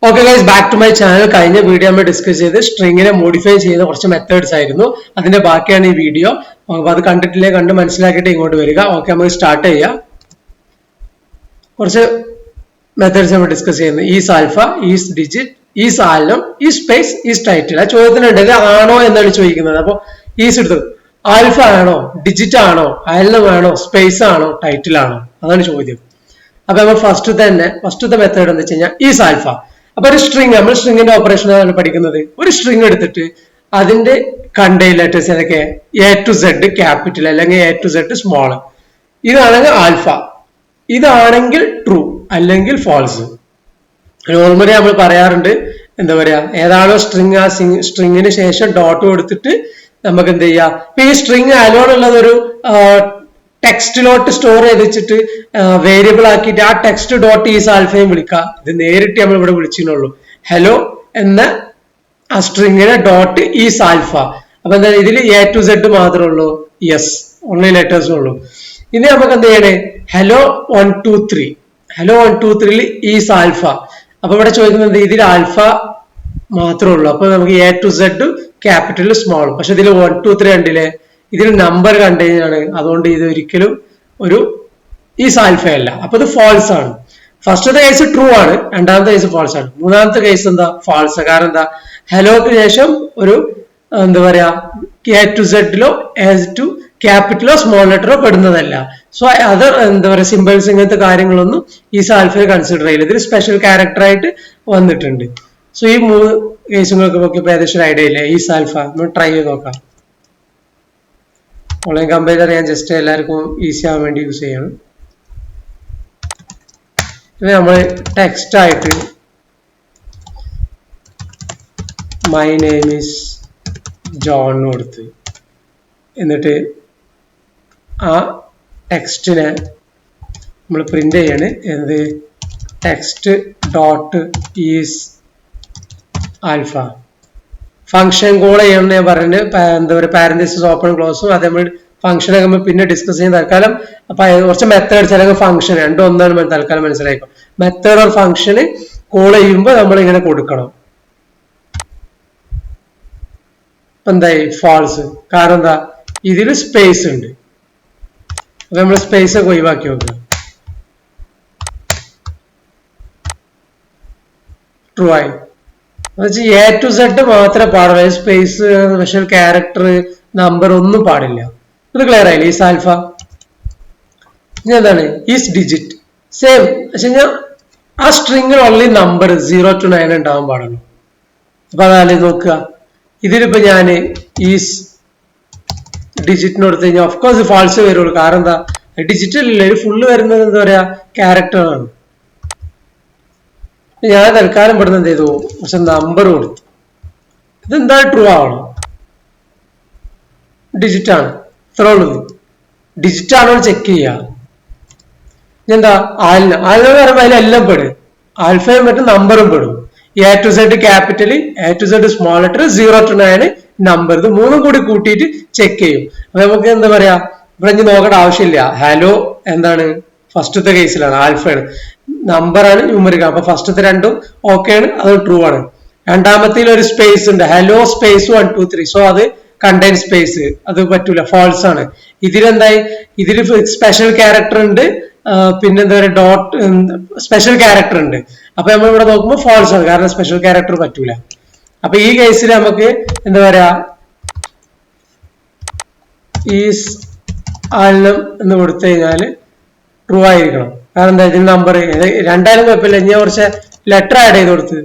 Okay guys, back to my channel. കഴിഞ്ഞ video നമ്മൾ discuss ചെയ്ത് സ്ട്രിങ്ങിനെ മോഡിഫൈ ചെയ്യുന്ന കുറച്ച് മെത്തേഡ്സ് ആയിരുന്നു. അതിന്റെ ബാക്കിയാണ് ഈ വീഡിയോ. അപ്പോൾ അത് കണ്ടിട്ടില്ലേ, കണ്ട് മനസ്സിലാക്കിയിട്ട് ഇങ്ങോട്ട് വരിക. ഓക്കെ, നമുക്ക് സ്റ്റാർട്ട് ചെയ്യാം. കുറച്ച് മെത്തേഡ്സ് നമ്മൾ ഡിസ്കസ് ചെയ്യുന്നത്. Is alpha, is digit, is alnum, is space, is title. ആ ചോദ്യത്തിനുണ്ടെങ്കിൽ ആണോ എന്നാണ് ചോദിക്കുന്നത്. അപ്പോൾ ഈസ് എടുത്തു, ആൽഫ ആണോ, ഡിജിറ്റ് ആണോ, ആൽനം ആണോ, സ്പേസ് ആണോ, ടൈറ്റിൽ ആണോ, അതാണ് ചോദ്യം. അപ്പൊ നമ്മൾ ഫസ്റ്റത്തെ മെത്തേഡ് എന്ന് വെച്ച് കഴിഞ്ഞാൽ ഈസ് ആൽഫ. അപ്പൊ ഒരു സ്ട്രിങ്, നമ്മൾ സ്ട്രിങ്ങിന്റെ ഓപ്പറേഷൻ ആണ് പഠിക്കുന്നത്. ഒരു സ്ട്രിങ് എടുത്തിട്ട് അതിന്റെ കണ്ടെയ്ൻ ലെറ്റേഴ്സ് ഏതൊക്കെ, എ ടു സെഡ് ക്യാപിറ്റൽ അല്ലെങ്കിൽ എ ടു സെഡ് സ്മോൾ. ഇതാണെങ്കിൽ ആൽഫ, ഇതാണെങ്കിൽ ട്രൂ അല്ലെങ്കിൽ ഫാൾസ്. നോർമലി നമ്മൾ പറയാറുണ്ട്, എന്താ പറയാ, ഏതാണോ സ്ട്രിങ് ആ സ്ട്രിങ്ങിന് ശേഷം ഡോട്ട് കൊടുത്തിട്ട് നമുക്ക് എന്ത് ചെയ്യാം. ഇപ്പൊ ഈ സ്ട്രിങ് അലോൺ ഉള്ളത് ഒരു ടെക്സ്റ്റിലോട്ട് സ്റ്റോർ ചെയ്ത് വെച്ചിട്ട് വേരിയബിൾ ആക്കിയിട്ട് ആ ടെക്സ്റ്റ് ഡോട്ട് ഈസ് ആൽഫയും വിളിക്കാം. ഇത് നേരിട്ട് നമ്മൾ ഇവിടെ വിളിച്ചിട്ടുള്ളൂ. ഹലോ എന്ന ആ സ്ട്രിങ്ങിനെ ഡോട്ട് ഈസ് ആൽഫ. അപ്പൊ എന്താ, ഇതിൽ എ ടു സെഡ് മാത്രമേ ഉള്ളൂ, യെസ്, ഓൺലി ലെറ്റേഴ്സും ഉള്ളൂ. ഇനി നമുക്ക് എന്ത് ചെയ്യണേ, ഹലോ 1 2 3, ഹലോ 1 2 3 ഈസ് ആൽഫ. അപ്പൊ ഇവിടെ ചോദിക്കുന്നത് ഇതിൽ ആൽഫ മാത്രമേ ഉള്ളൂ. അപ്പൊ നമുക്ക് A to Z capital small. പക്ഷെ ഇതിൽ 1 2 3 കണ്ടില്ലേ, ഇതിൽ നമ്പർ കണ്ടെയ്നാണ്. അതുകൊണ്ട് ഇത് ഒരിക്കലും ഒരു ഈസ് ആൽഫ അല്ല. അപ്പൊ ഇത് ഫാൾസ് ആണ്. ഫസ്റ്റത്തെ കേസ് ട്രൂ ആണ്, രണ്ടാമത്തെ കേസ് ഫാൾസ് ആണ്. മൂന്നാമത്തെ കേസ് എന്താ, ഫാൾസ്. കാരണം എന്താ, ഹലോക്ക് ശേഷം ഒരു എന്താ പറയാ എ ടു സെഡിലോ എ ടു ക്യാപിറ്റലോ സ്മോൾ ലെറ്ററോ പെടുന്നതല്ല. സോ അതർ എന്താ പറയാ സിമ്പിൾസ്, ഇങ്ങനത്തെ കാര്യങ്ങളൊന്നും ഈസ് ആൽഫയെ കൺസിഡർ ചെയ്യില്ല. ഇതിൽ സ്പെഷ്യൽ ക്യാരക്ടർ ആയിട്ട് വന്നിട്ടുണ്ട്. സോ ഈ മൂന്ന് കേസുകൾക്ക് നോക്കിയപ്പോൾ ഏകദേശം ഒരു ഐഡിയ ഇല്ലേ ഈസ് ആൽഫ. നമ്മൾ ട്രൈ ചെയ്ത് നോക്കാം. ഓൺലൈൻ കമ്പൈലർ ഞാൻ ജസ്റ്റ് എല്ലാവർക്കും ഈസി ആവാൻ വേണ്ടി യൂസ് ചെയ്യണം. ഇത് നമ്മൾ ടെക്സ്റ്റ് ആയിട്ട് മൈ നെയിം ഈസ് ജോൺ കൊടുത്ത്, എന്നിട്ട് ആ ടെക്സ്റ്റിനെ നമ്മൾ പ്രിന്റ് ചെയ്യാണ്. എന്ത്, text dot is alpha. Function call ചെയ്യണം ഞാൻ പറയുന്നത്. എന്താ പറയുക, പാരന്റസിസ് ഓപ്പൺ ക്ലോസും അതേ നമ്മൾ ഫംഗ്ഷനൊക്കെ നമ്മൾ പിന്നെ ഡിസ്കസ് ചെയ്യുന്ന തൽക്കാലം. അപ്പൊ കുറച്ച് മെത്തേഡ്സ് അല്ലെങ്കിൽ ഫംഗ്ഷൻ രണ്ടും ഒന്നാണ് തൽക്കാലം മനസ്സിലാക്കും. മെത്തേഡ് ഓർ ഫംഗ്ഷന് കോൾ ചെയ്യുമ്പോൾ നമ്മൾ ഇങ്ങനെ കൊടുക്കണം. എന്തായി, ഫാൾസ്. കാരണം എന്താ, ഇതിൽ സ്പേസ് ഉണ്ട്. അപ്പൊ നമ്മൾ സ്പേസ് ഒക്കെ ഒഴിവാക്കി നോക്കുക. ട്രൂ ആയി. എ ടു സെഡ് മാത്രമേ പാടുള്ളൂ. സ്പേസ്, സ്പെഷ്യൽ ക്യാരക്ടർ, നമ്പർ ഒന്നും പാടില്ല. ഇത് ക്ലിയർ ആയില്ലേ. Is alpha. ഇനി എന്താണ്, ഈസ് ഡിജിറ്റ്. സെയിം. പക്ഷെ ഞാൻ ആ സ്ട്രിങ്ങിൽ ഓൺലി നമ്പർ 0 to 9 ഉണ്ടാവാൻ പാടുള്ളൂ. അപ്പൊ അതായത് നോക്കുക, ഇതിലിപ്പോ ഞാൻ ഈസ് ഡിജിറ്റിന് കൊടുത്തു കഴിഞ്ഞാൽ ഓഫ്കോഴ്സ് ഫാൾസ് വരുള്ളൂ. കാരണം എന്താ, ഡിജിറ്റൽ ഇല്ല, ഇത് ഫുള്ള് വരുന്നത് എന്താ പറയാ ക്യാരക്ടറാണ്. ഞാൻ തൽക്കാലം പെടുന്ന എന്ത് ചെയ്തു, പക്ഷെ നമ്പർ കൊടുത്തു. ഇതെന്താ ട്രൂ ആവണം, ഡിജിറ്റ് ആണ്. ഇത്ര ഉള്ളത്, ഡിജിറ്റ് ആണോ ചെക്ക് ചെയ്യുക. എന്താ, ആൽന പറയുമ്പോൾ അതിലെല്ലാം പെടും. ആൽഫയും മറ്റും നമ്പറും പെടും. A to Z capital, A to Z small letter, 0 to 9 number. ഇത് മൂന്നും കൂടി കൂട്ടിയിട്ട് ചെക്ക് ചെയ്യും. അപ്പൊ നമുക്ക് എന്താ പറയാ, ഇവിടെ ഇനി നോക്കേണ്ട ആവശ്യമില്ല. ഹലോ എന്താണ്, ഫസ്റ്റത്തെ കേസിലാണ് ആൽഫയാണ്, നമ്പറാണ് ന്യൂമറിക്. അപ്പൊ ഫസ്റ്റത്തെ രണ്ടും ഓക്കെ ആണ്, അത് ട്രൂ ആണ്. രണ്ടാമത്തിൽ ഒരു സ്പേസ് ഉണ്ട്, ഹലോ സ്പേസ് 1 2 3. സോ അത് കണ്ടെയ്ൻ സ്പേസ്, അത് പറ്റൂല, ഫാൾസ് ആണ്. ഇതിലെന്തായി, ഇതിൽ സ്പെഷ്യൽ ക്യാരക്ടർ ഉണ്ട്, പിന്നെന്താ പറയുക ഡോട്ട് സ്പെഷ്യൽ ക്യാരക്ടർ ഉണ്ട്. അപ്പൊ നമ്മൾ ഇവിടെ നോക്കുമ്പോൾ ഫാൾസ് ആണ്, കാരണം സ്പെഷ്യൽ ക്യാരക്ടർ പറ്റൂല. അപ്പൊ ഈ കേസിൽ നമുക്ക് എന്താ പറയാ, ഈസ് ആൽനം എന്ന് കൊടുത്തു കഴിഞ്ഞാല് ട്രൂ ആയിരിക്കണം. കാരണം എന്താ, ഇതിന് നമ്പർ രണ്ടായാലും കുഴപ്പമില്ല. ഇനി കുറച്ച് ലെറ്റർ ആഡ് ചെയ്ത് കൊടുത്ത്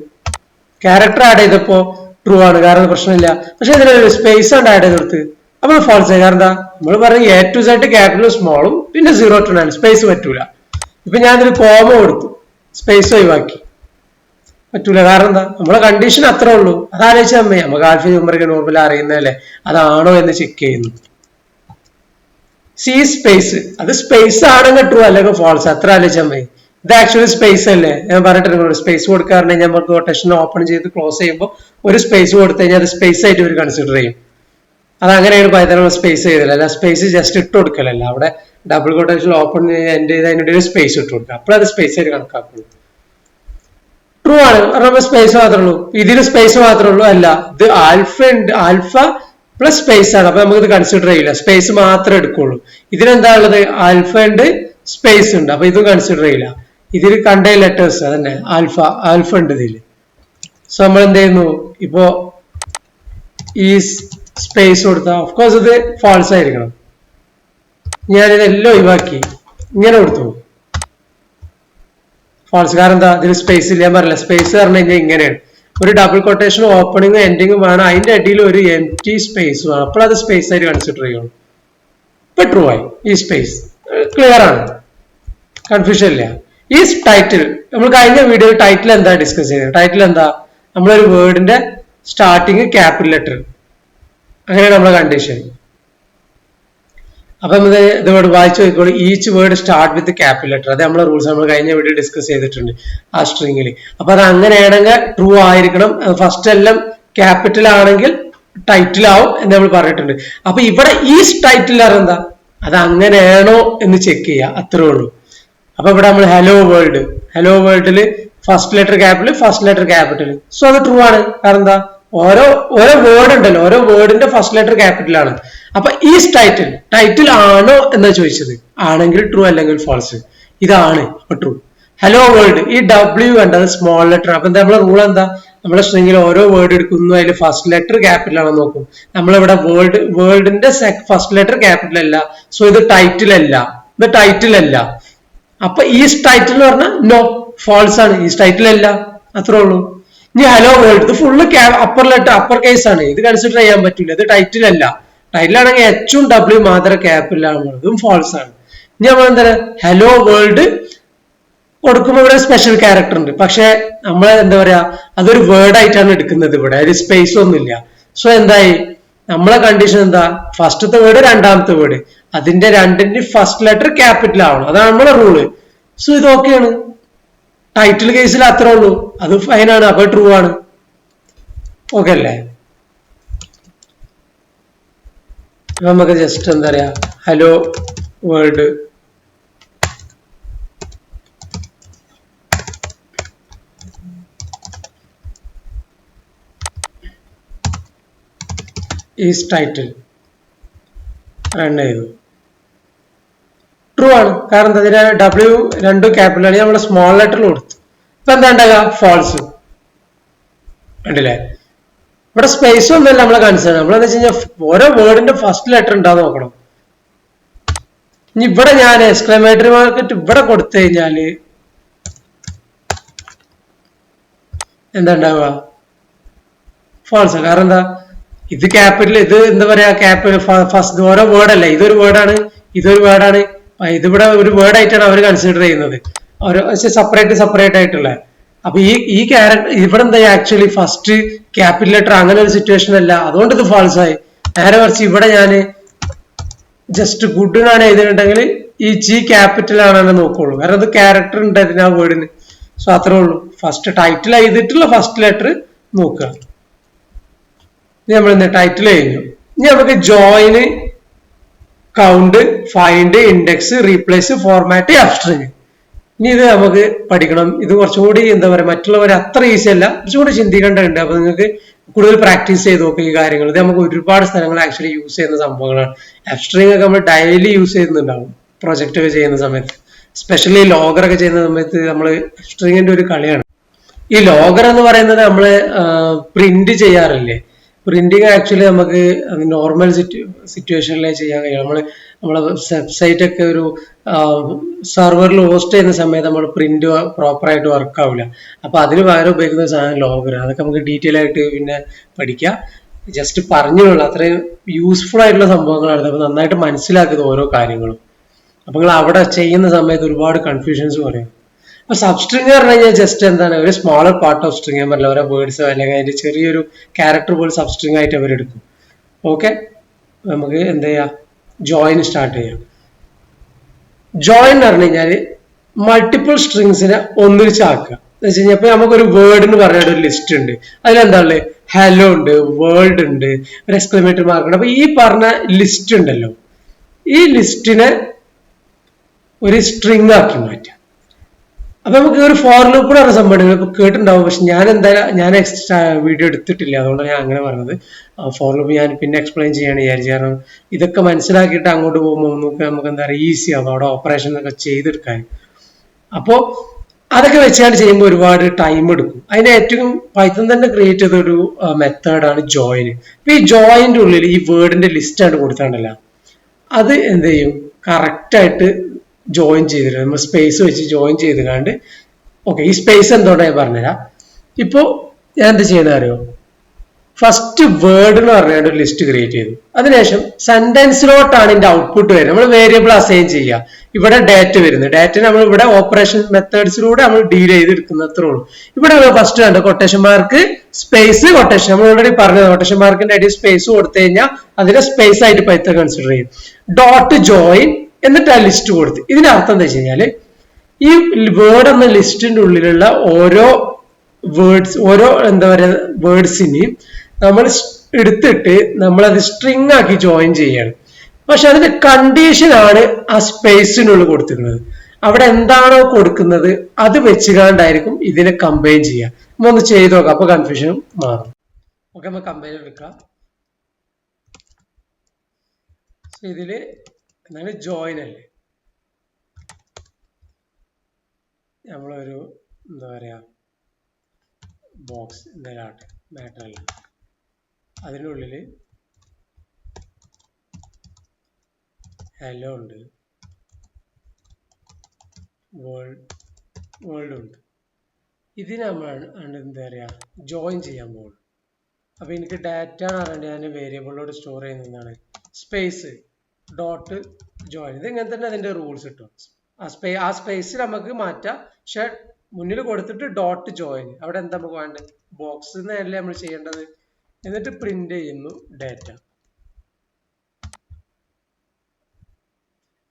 ക്യാരക്ടർ ആഡ് ചെയ്തപ്പോ ട്രൂ ആണ്, കാരണം പ്രശ്നമില്ല. പക്ഷെ ഇതിലൊരു സ്പേസ് ആണ് ആഡ് ചെയ്ത് കൊടുത്ത്, അപ്പൊ ഫാൾസ് ആയി. കാരണം എന്താ, നമ്മൾ പറയും എ ടു സെഡ് ക്യാപിറ്റലും സ്മോളും പിന്നെ 0 to 9, സ്പേസ് പറ്റൂല. ഇപ്പൊ ഞാൻ ഇതിൽ കോമ കൊടുത്തു, സ്പേസ് ഒഴിവാക്കി, പറ്റൂല. കാരണം എന്താ, നമ്മളെ കണ്ടീഷൻ അത്രേ ഉള്ളൂ. അതാലോചിച്ചാൽ മതി. നമുക്ക് ആൽഫ ന്യൂമറിക് നോർമൽ അറിയുന്നതല്ലേ, അതാണോ എന്ന് ചെക്ക് ചെയ്യുന്നു. സി സ്പേസ്, അത് സ്പേസ് ആണെങ്കിൽ ട്രൂ അല്ലെങ്കിൽ ഫാൾസ്, അത്ര ആലോചിച്ചാൽ മതി. ഇത് ആക്ച്വലി സ്പേസ് അല്ലേ, ഞാൻ പറഞ്ഞിട്ടുണ്ട്. സ്പേസ് കൊടുക്കാറുണ്ടെങ്കിൽ നമുക്ക് കൊട്ടേഷൻ ഓപ്പൺ ചെയ്ത് ക്ലോസ് ചെയ്യുമ്പോൾ ഒരു സ്പേസ് കൊടുത്തു കഴിഞ്ഞാൽ അത് സ്പേസ് ആയിട്ട് ഇവർ കൺസിഡർ ചെയ്യും. അത് അങ്ങനെയാണ് പൈതലുള്ള സ്പേസ് ചെയ്തത്. അല്ല സ്പേസ് ജസ്റ്റ് ഇട്ട് കൊടുക്കലല്ല, അവിടെ ഡബിൾ കൊട്ടേഷൻ ഓപ്പൺ എൻഡ് ചെയ്ത് അതിൻ്റെ ഒരു സ്പേസ് ഇട്ട് കൊടുക്കുക, അപ്പോഴത് സ്പേസ് ആയിട്ട് കണക്കാക്കുള്ളൂ. ട്രൂ ആണ്, കാരണം സ്പേസ് മാത്രമേ ഉള്ളൂ. ഇതിന് സ്പേസ് മാത്രമേ ഉള്ളൂ. അല്ല, ഇത് ആൽഫ ഉണ്ട്, ആൽഫ പ്ലസ് സ്പേസ് ആണ്. അപ്പൊ നമുക്ക് ഇത് കൺസിഡർ ചെയ്യില്ല, സ്പേസ് മാത്രമേ എടുക്കുള്ളൂ. ഇതിനെന്താ ഉള്ളത്? ആൽഫ ഉണ്ട്, സ്പേസ് ഉണ്ട്. അപ്പൊ ഇതും കൺസിഡർ ചെയ്യില്ല. ഇതിൽ കണ്ട ലെറ്റേഴ്സ് അതന്നെ ആൽഫ, ആൽഫ ഉണ്ട് ഇതിൽ. സോ നമ്മൾ എന്ത് ചെയ്യുന്നു? ഇപ്പോ ഈ സ്പേസ് കൊടുത്ത ഓഫ്കോഴ്സ് ഇത് ഫാൾസ് ആയിരിക്കണം. ഞാനിതെല്ലാം ഒഴിവാക്കി ഇങ്ങനെ കൊടുത്തു ഫാൾസ്. കാരണം എന്താ? ഇതിൽ സ്പേസ് ഇല്ല. ഞാൻ പറഞ്ഞില്ല, സ്പേസ് പറഞ്ഞു കഴിഞ്ഞാൽ ഇങ്ങനെയാണ്, ഒരു ഡബിൾ കൊട്ടേഷനും ഓപ്പണിങ്ങും എൻഡിങ്ങും വേണം, അതിന്റെ അടിയിൽ ഒരു എം ടി സ്പേസ് വേണം, അപ്പോൾ അത് സ്പേസ് ആയിട്ട് കൺസിഡർ ചെയ്യണം. ഇപ്പൊ ട്രൂ ആയി. ഈ സ്പേസ് ക്ലിയർ ആണ്, കൺഫ്യൂഷൻ ഇല്ല. ഈ ടൈറ്റിൽ നമ്മൾ കഴിഞ്ഞ വീഡിയോയിൽ ടൈറ്റിൽ എന്താ ഡിസ്കസ് ചെയ്തത്? ടൈറ്റിൽ എന്താ? നമ്മളൊരു വേർഡിന്റെ സ്റ്റാർട്ടിങ് ക്യാപിറ്റൽ ലെറ്റർ, അങ്ങനെയാണ് നമ്മളെ കണ്ടീഷൻ. അപ്പൊ നമ്മൾ ഇതോട് വായിച്ചു നോക്കിക്കോളൂ. Each word start with capital letter. അത് നമ്മളെ റൂൾസ് നമ്മൾ കഴിഞ്ഞ വീഡിയോ ഡിസ്കസ് ചെയ്തിട്ടുണ്ട് ആ സ്ട്രിങ്ങിൽ. അപ്പൊ അത് അങ്ങനെയാണെങ്കിൽ ട്രൂ ആയിരിക്കണം. ഫസ്റ്റ് എല്ലാം ക്യാപിറ്റൽ ആണെങ്കിൽ ടൈറ്റിൽ ആവും എന്ന് നമ്മൾ പറഞ്ഞിട്ടുണ്ട്. അപ്പൊ ഇവിടെ ഈ ടൈറ്റിൽ എന്താ? അത് അങ്ങനെയാണോ എന്ന് ചെക്ക് ചെയ്യുക, അത്രേ ഉള്ളൂ. അപ്പൊ ഇവിടെ നമ്മൾ ഹലോ വേൾഡ്, ഹലോ വേൾഡില് first letter capital, first letter capital. So അത് ട്രൂ ആണ്. കാരണം എന്താ? ഓരോ വേർഡ് ഉണ്ടല്ലോ, ഓരോ വേർഡിന്റെ ഫസ്റ്റ് ലെറ്റർ ക്യാപിറ്റൽ ആണ്. അപ്പൊ ഈ ടൈറ്റിൽ ആണോ എന്നാ ചോദിച്ചത്. ആണെങ്കിൽ ട്രൂ, അല്ലെങ്കിൽ ഫാൾസ്. ഇതാണ് അപ്പൊ ട്രൂ. ഹലോ വേൾഡ്, ഈ ഡബ്ല്യു കണ്ടത് സ്മോൾ ലെറ്റർ. അപ്പൊ എന്താ നമ്മളെ റൂൾ എന്താ? നമ്മളെ സ്ട്രിങ്ങിൽ ഓരോ വേർഡ് എടുക്കുന്നു, അതിൽ ഫസ്റ്റ് ലെറ്റർ ക്യാപിറ്റൽ ആണെന്ന് നോക്കും. നമ്മളിവിടെ വേർഡിന്റെ ഫസ്റ്റ് ലെറ്റർ ക്യാപിറ്റൽ അല്ല, സോ ഇത് ടൈറ്റിൽ അല്ല, ഇത് ടൈറ്റിൽ അല്ല. അപ്പൊ ഈ ടൈറ്റിൽ എന്ന് പറഞ്ഞാൽ നോ, ഫാൾസ് ആണ്. ഈ ടൈറ്റിൽ അല്ല, അത്രേ ഉള്ളൂ. ഇനി ഹലോ വേൾഡ്, ഇത് full upper letter, upper case ആണ്, ഇത് കൺസിഡർ ചെയ്യാൻ പറ്റില്ല, ഇത് ടൈറ്റിൽ അല്ല. ടൈറ്റിൽ ആണെങ്കിൽ എച്ചും ഡബ്ല്യു മാത്രം ക്യാപിറ്റൽ ആണുള്ളത്, ഇതും ഫാൾസ് ആണ്. ഇനി നമ്മൾ എന്താ ഹലോ വേൾഡ് കൊടുക്കുമ്പോൾ ഇവിടെ സ്പെഷ്യൽ ക്യാരക്ടർ ഉണ്ട്, പക്ഷെ നമ്മൾ എന്താ പറയാ, അതൊരു വേർഡ് ആയിട്ടാണ് എടുക്കുന്നത്. ഇവിടെ ഒരു സ്പേസ് ഒന്നുമില്ല. സോ എന്തായി? നമ്മളെ കണ്ടീഷൻ എന്താ? ഫസ്റ്റത്തെ വേർഡ്, രണ്ടാമത്തെ വേർഡ്, അതിന്റെ രണ്ടിന്റെ ഫസ്റ്റ് ലെറ്റർ ക്യാപിറ്റൽ ആവണം, അതാണ് നമ്മളെ റൂള്. സോ ഇത് ഓക്കെയാണ്. ടൈറ്റിൽ കേസിൽ അത്രേ ഉള്ളൂ, അത് ഫൈനാണ്. അപ്പൊ ട്രൂ ആണ്. ഓക്കെ അല്ലേ? നമുക്ക് ജസ്റ്റ് എന്താ പറയാ, hello world is title run ചെയ്തു. ട്രൂ ആണ്. കാരണം എന്താ? ഡബ്ല്യു രണ്ടും ക്യാപിറ്റൽ ആണ്, നമ്മൾ സ്മോൾ ലെറ്ററിൽ കൊടുത്തു. ഇപ്പൊ എന്താ ഉണ്ടാകുക? ഫാൾസ്. കണ്ടില്ലേ? ഇവിടെ സ്പേസ് ഒന്നുമല്ല നമ്മളെ കൺസേൺ. നമ്മളെന്താ വെച്ച് കഴിഞ്ഞാൽ ഓരോ വേർഡിന്റെ ഫസ്റ്റ് ലെറ്റർ ഉണ്ടാവും നോക്കണം. ഇനി ഇവിടെ ഞാൻ എക്സ്ക്ലമേറ്ററി മാർക്കറ്റ് ഇവിടെ കൊടുത്തു കഴിഞ്ഞാല് എന്താ ഉണ്ടാവുക? ഫാൾസ്. കാരണം എന്താ? ഇത് ക്യാപിറ്റൽ, ഇത് എന്താ പറയാ ക്യാപിറ്റൽ ഫസ്റ്റ് ഓരോ വേർഡ് അല്ല, ഇതൊരു വേർഡാണ്, ഇതൊരു വേർഡാണ്. ഇതിവിടെ ഒരു വേർഡ് ആയിട്ടാണ് അവർ കൺസിഡർ ചെയ്യുന്നത്, ഓരോ സെപ്പറേറ്റ് ആയിട്ടുള്ള. അപ്പൊ ഈ ക്യാരക്ടർ ഇവിടെ എന്താ ആക്ച്വലി ഫസ്റ്റ് ക്യാപിറ്റൽ ലെറ്റർ, അങ്ങനെ ഒരു സിറ്റുവേഷൻ അല്ല, അതുകൊണ്ട് ഇത് ഫാൾസ് ആയി. നേരെ മറിച്ച് ഇവിടെ ഞാൻ ജസ്റ്റ് ഗുഡ് എന്നാണ് എഴുതിയിട്ടുണ്ടെങ്കിൽ ഈ ജി ക്യാപിറ്റൽ ആണെന്ന് നോക്കുള്ളൂ, കാരണം അത് ക്യാരക്ടർ ഉണ്ട് അതിന്, ആ വേർഡിന്. സോ അത്രേ ഉള്ളൂ. ഫസ്റ്റ് ടൈറ്റിൽ എഴുതിയിട്ടുള്ള ഫസ്റ്റ് ലെറ്റർ നോക്കുക. ഇനി നമ്മൾ എന്താ ടൈറ്റിൽ കഴിഞ്ഞു. ഇനി നമുക്ക് join, count, find, index, replace, format, substring. ഇനി ഇത് നമുക്ക് പഠിക്കണം. ഇത് കുറച്ചുകൂടി എന്താ പറയുക, മറ്റുള്ളവരെ അത്ര ഈസി അല്ല, കുറച്ചുകൂടി ചിന്തിക്കേണ്ടതുണ്ട്. അപ്പൊ നിങ്ങൾക്ക് കൂടുതൽ പ്രാക്ടീസ് ചെയ്ത് നോക്കുക ഈ കാര്യങ്ങൾ. ഇത് നമുക്ക് ഒരുപാട് സ്ഥലങ്ങൾ ആക്ച്വലി യൂസ് ചെയ്യുന്ന സംഭവങ്ങളാണ്. അബ്സ്ട്രിങ് ഒക്കെ നമ്മൾ ഡെയിലി യൂസ് ചെയ്യുന്നുണ്ടാവും പ്രൊജക്ട് ഒക്കെ ചെയ്യുന്ന സമയത്ത്, സ്പെഷ്യലി ലോഗർ ഒക്കെ ചെയ്യുന്ന സമയത്ത് നമ്മൾ അബ്സ്ട്രിങ്ങിന്റെ ഒരു കളിയാണ്. ഈ ലോഗർ എന്ന് പറയുന്നത് നമ്മള് പ്രിന്റ് ചെയ്യാറില്ലേ, പ്രിന്റിങ് ആക്ച്വലി നമുക്ക് നോർമൽ സിറ്റുവേഷനിലേ ചെയ്യാൻ കഴിയും. നമ്മളെ വെബ്സൈറ്റ് ഒക്കെ ഒരു സെർവറിൽ ഹോസ്റ്റ് ചെയ്യുന്ന സമയത്ത് നമ്മൾ പ്രിന്റ് പ്രോപ്പറായിട്ട് വർക്ക് ആവില്ല. അപ്പൊ അതിന് പകരം ഉപയോഗിക്കുന്ന സാധനം ലോഗർ. അതൊക്കെ നമുക്ക് ഡീറ്റെയിൽ ആയിട്ട് പിന്നെ പഠിക്കാം. ജസ്റ്റ് പറഞ്ഞുള്ളൂ, അത്രയും യൂസ്ഫുൾ ആയിട്ടുള്ള സംഭവങ്ങളാണ്. അപ്പൊ നന്നായിട്ട് മനസ്സിലാക്കുന്നത് ഓരോ കാര്യങ്ങളും. അപ്പൊ നിങ്ങൾ അവിടെ ചെയ്യുന്ന സമയത്ത് ഒരുപാട് കൺഫ്യൂഷൻസ് പറയും. അപ്പൊ സബ്സ്ട്രിങ് പറഞ്ഞു കഴിഞ്ഞാൽ ജസ്റ്റ് എന്താണ്, ഒരു സ്മോളർ പാർട്ട് ഓഫ് സ്ട്രിങ് പറയില്ല, ഓരോ വേർഡ്സോ അല്ലെങ്കിൽ അതിന്റെ ചെറിയൊരു ക്യാരക്ടർ പോലും സബ്സ്ട്രിങ് ആയിട്ട് അവരെടുക്കും. ഓക്കെ, നമുക്ക് എന്ത് ചെയ്യാം, ജോയിൻ സ്റ്റാർട്ട് ചെയ്യാം. ജോയിൻ എന്ന് പറഞ്ഞു കഴിഞ്ഞാൽ മൾട്ടിപ്പിൾ സ്ട്രിങ്സിനെ ഒന്നിച്ചാക്കുക എന്ന് വെച്ച് കഴിഞ്ഞാൽ, ഇപ്പൊ നമുക്കൊരു വേർഡിന് പറഞ്ഞിട്ട് ഒരു ലിസ്റ്റ് ഉണ്ട്, അതിലെന്താണ് ഹലോ ഉണ്ട്, വേൾഡ് ഉണ്ട്, ഒരു എക്സ്ക്ലമേറ്ററി മാർക്ക് ഉണ്ട്. അപ്പൊ ഈ പറഞ്ഞ ലിസ്റ്റ് ഉണ്ടല്ലോ, ഈ ലിസ്റ്റിനെ ഒരു സ്ട്രിങ് ആക്കി മാറ്റാം. അപ്പൊ നമുക്ക് ഒരു ഫോർ ലൂപ്പ് പറഞ്ഞ സംഭവം ഇപ്പൊ കേട്ടിട്ടുണ്ടാവും. പക്ഷെ ഞാൻ എന്തായാലും ഞാൻ എക്സ്ട്രാ വീഡിയോ എടുത്തിട്ടില്ല, അതുകൊണ്ട് ഞാൻ അങ്ങനെ പറഞ്ഞത്. ഫോർ ലൂപ്പ് ഞാൻ പിന്നെ എക്സ്പ്ലെയിൻ ചെയ്യാണ് വിചാരിച്ചു. കാരണം ഇതൊക്കെ മനസ്സിലാക്കിയിട്ട് അങ്ങോട്ട് പോകുമ്പോൾ നമുക്ക് എന്താ പറയുക ഈസി ആവും അവിടെ ഓപ്പറേഷൻ ഒക്കെ ചെയ്തെടുക്കാൻ. അപ്പോ അതൊക്കെ വെച്ചാണ് ചെയ്യുമ്പോൾ ഒരുപാട് ടൈം എടുക്കും. അതിന് ഏറ്റവും പൈത്തൺ തന്നെ ക്രിയേറ്റ് ചെയ്ത ഒരു മെത്തേഡാണ് ജോയിൻ. ഇപ്പൊ ഈ ജോയിന്റെ ഉള്ളിൽ ഈ വേർഡിന്റെ ലിസ്റ്റ് ആണ് കൊടുത്താണ്ടല്ലോ, അത് എന്ത് ചെയ്യും കറക്റ്റ് ആയിട്ട് ജോയിൻ ചെയ്തിട്ട് നമ്മൾ സ്പേസ് വെച്ച് ജോയിൻ ചെയ്ത് കണ്ട് ഓക്കെ. ഈ സ്പേസ് എന്തുകൊണ്ടാണ് ഞാൻ പറഞ്ഞുതരാം. ഇപ്പോ ഞാൻ എന്ത് ചെയ്യണ അറിയോ, ഫസ്റ്റ് വേർഡ് എന്ന് പറഞ്ഞാൽ ഒരു ലിസ്റ്റ് ക്രിയേറ്റ് ചെയ്തു. അതിനുശേഷം സെന്റൻസിലോട്ടാണ് ഇതിന്റെ ഔട്ട്പുട്ട് വരുന്നത്. നമ്മൾ വേരിയബിൾ അസൈൻ ചെയ്യുക. ഇവിടെ ഡാറ്റ വരുന്നത്, ഡാറ്റ നമ്മൾ ഇവിടെ ഓപ്പറേഷൻ മെത്തേഡ്സിലൂടെ നമ്മൾ ഡീൽ ചെയ്തെടുക്കുന്ന അത്രേ ഉള്ളൂ. ഇവിടെ ഫസ്റ്റ് കണ്ട് കൊട്ടേഷൻ മാർക്ക് സ്പേസ് കൊട്ടേഷൻ, നമ്മൾ ഓൾറെഡി പറഞ്ഞത് കൊട്ടേഷൻ മാർക്കിന്റെ അടിയിൽ സ്പേസ് കൊടുത്തു കഴിഞ്ഞാൽ അതിനെ സ്പേസ് ആയിട്ട് പൈത്തൺ കൺസിഡർ ചെയ്യും. ഡോട്ട് ജോയിൻ എന്നിട്ട് ആ ലിസ്റ്റ് കൊടുത്ത്. ഇതിന്റെ അർത്ഥം എന്താ വെച്ച് കഴിഞ്ഞാല് ഈ വേർഡ് എന്ന ലിസ്റ്റിന്റെ ഉള്ളിലുള്ള ഓരോ വേർഡ്സ്, ഓരോ എന്താ പറയുക വേർഡ്സിനെയും നമ്മൾ എടുത്തിട്ട് നമ്മളത് സ്ട്രിങ് ആക്കി ജോയിൻ ചെയ്യാണ്. പക്ഷെ അതിന്റെ കണ്ടീഷൻ ആണ് ആ സ്പേസിനുള്ളിൽ കൊടുത്തിട്ടുള്ളത്. അവിടെ എന്താണോ കൊടുക്കുന്നത് അത് വെച്ചുകൊണ്ടായിരിക്കും ഇതിനെ കമ്പൈൻ ചെയ്യുക. നമ്മ ഒന്ന് ചെയ്ത് നോക്കാം, അപ്പൊ കൺഫ്യൂഷൻ മാറും. ഓക്കെ, നമ്മൾ കമ്പൈൻ എടുക്കാം. ഇതില് എന്താണ് ജോയിൻ അല്ലേ, നമ്മളൊരു എന്താ പറയാ ബോക്സ് എന്തായാലും ആട്ടെ, മാറ്റർ അല്ല, അതിനുള്ളിൽ ഹലോ ഉണ്ട്, വേൾഡ് ഉണ്ട്. ഇതിന് നമ്മൾ എന്താ പറയാ ജോയിൻ ചെയ്യാൻ പോകും. അപ്പൊ എനിക്ക് ഡാറ്റ എന്ന് പറഞ്ഞാൽ ഞാൻ വേരിയബിളിലോട് സ്റ്റോർ ചെയ്യുന്നതാണ് സ്പേസ് ഡോട്ട് ജോയിൻ. ഇത് ഇങ്ങനെ തന്നെ അതിന്റെ റൂൾസ് കിട്ടും. ആ സ്പേസ് നമുക്ക് മാറ്റാം, പക്ഷെ മുന്നിൽ കൊടുത്തിട്ട് ഡോട്ട് ജോയിൻ. അവിടെ എന്താ നമുക്ക് വേണ്ടത്, ബോക്സ് എന്നല്ലേ നമ്മൾ ചെയ്യേണ്ടത്. എന്നിട്ട് പ്രിന്റ് ചെയ്യുന്നു ഡാറ്റ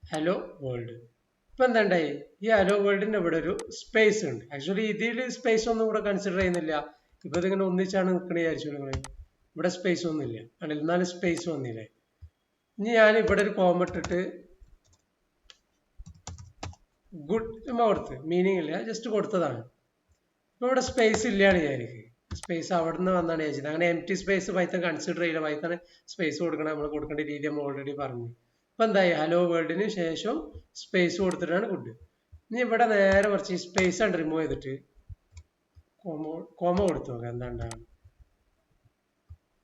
ഹലോ വേൾഡ്. ഇപ്പൊ എന്തായി, ഈ ഹലോ വേൾഡിന്റെ ഇവിടെ ഒരു സ്പേസ് ഉണ്ട്. ആക്ച്വലി ഇതിൽ സ്പേസ് ഒന്നും ഇവിടെ കൺസിഡർ ചെയ്യുന്നില്ല. ഇപ്പൊ ഇതിങ്ങനെ ഒന്നിച്ചാണ് നിൽക്കണേ വിചാരിച്ചു നിങ്ങൾ, ഇവിടെ സ്പേസ് ഒന്നും ഇല്ല. എന്നാലും സ്പേസ് വന്നില്ലേ. ഇനി ഞാൻ ഇവിടെ ഒരു കോമ ഇട്ടിട്ട് ഗുഡ് ചുമ്മാ കൊടുത്ത്, മീനിങ് ഇല്ല, ജസ്റ്റ് കൊടുത്തതാണ്. ഇപ്പൊ ഇവിടെ സ്പേസ് ഇല്ലയാണ് വിചാരിക്കുക, സ്പേസ് അവിടെ നിന്ന് വന്നാണ് വിചാരിച്ചത്. അങ്ങനെ M T space Python consider ചെയ്യില്ല. പൈത്തൺ സ്പേസ് കൊടുക്കണം, നമ്മൾ കൊടുക്കേണ്ട രീതി നമ്മൾ ഓൾറെഡി പറഞ്ഞു. ഇപ്പൊ എന്തായി, ഹലോ വേൾഡിന് ശേഷം സ്പേസ് കൊടുത്തിട്ടാണ് ഗുഡ്. ഇനി ഇവിടെ നേരെ കുറച്ച് സ്പേസ് ആണ് റിമൂവ് ചെയ്തിട്ട് കോമ കൊടുത്തു നോക്കാം എന്താണ്ടാണ്.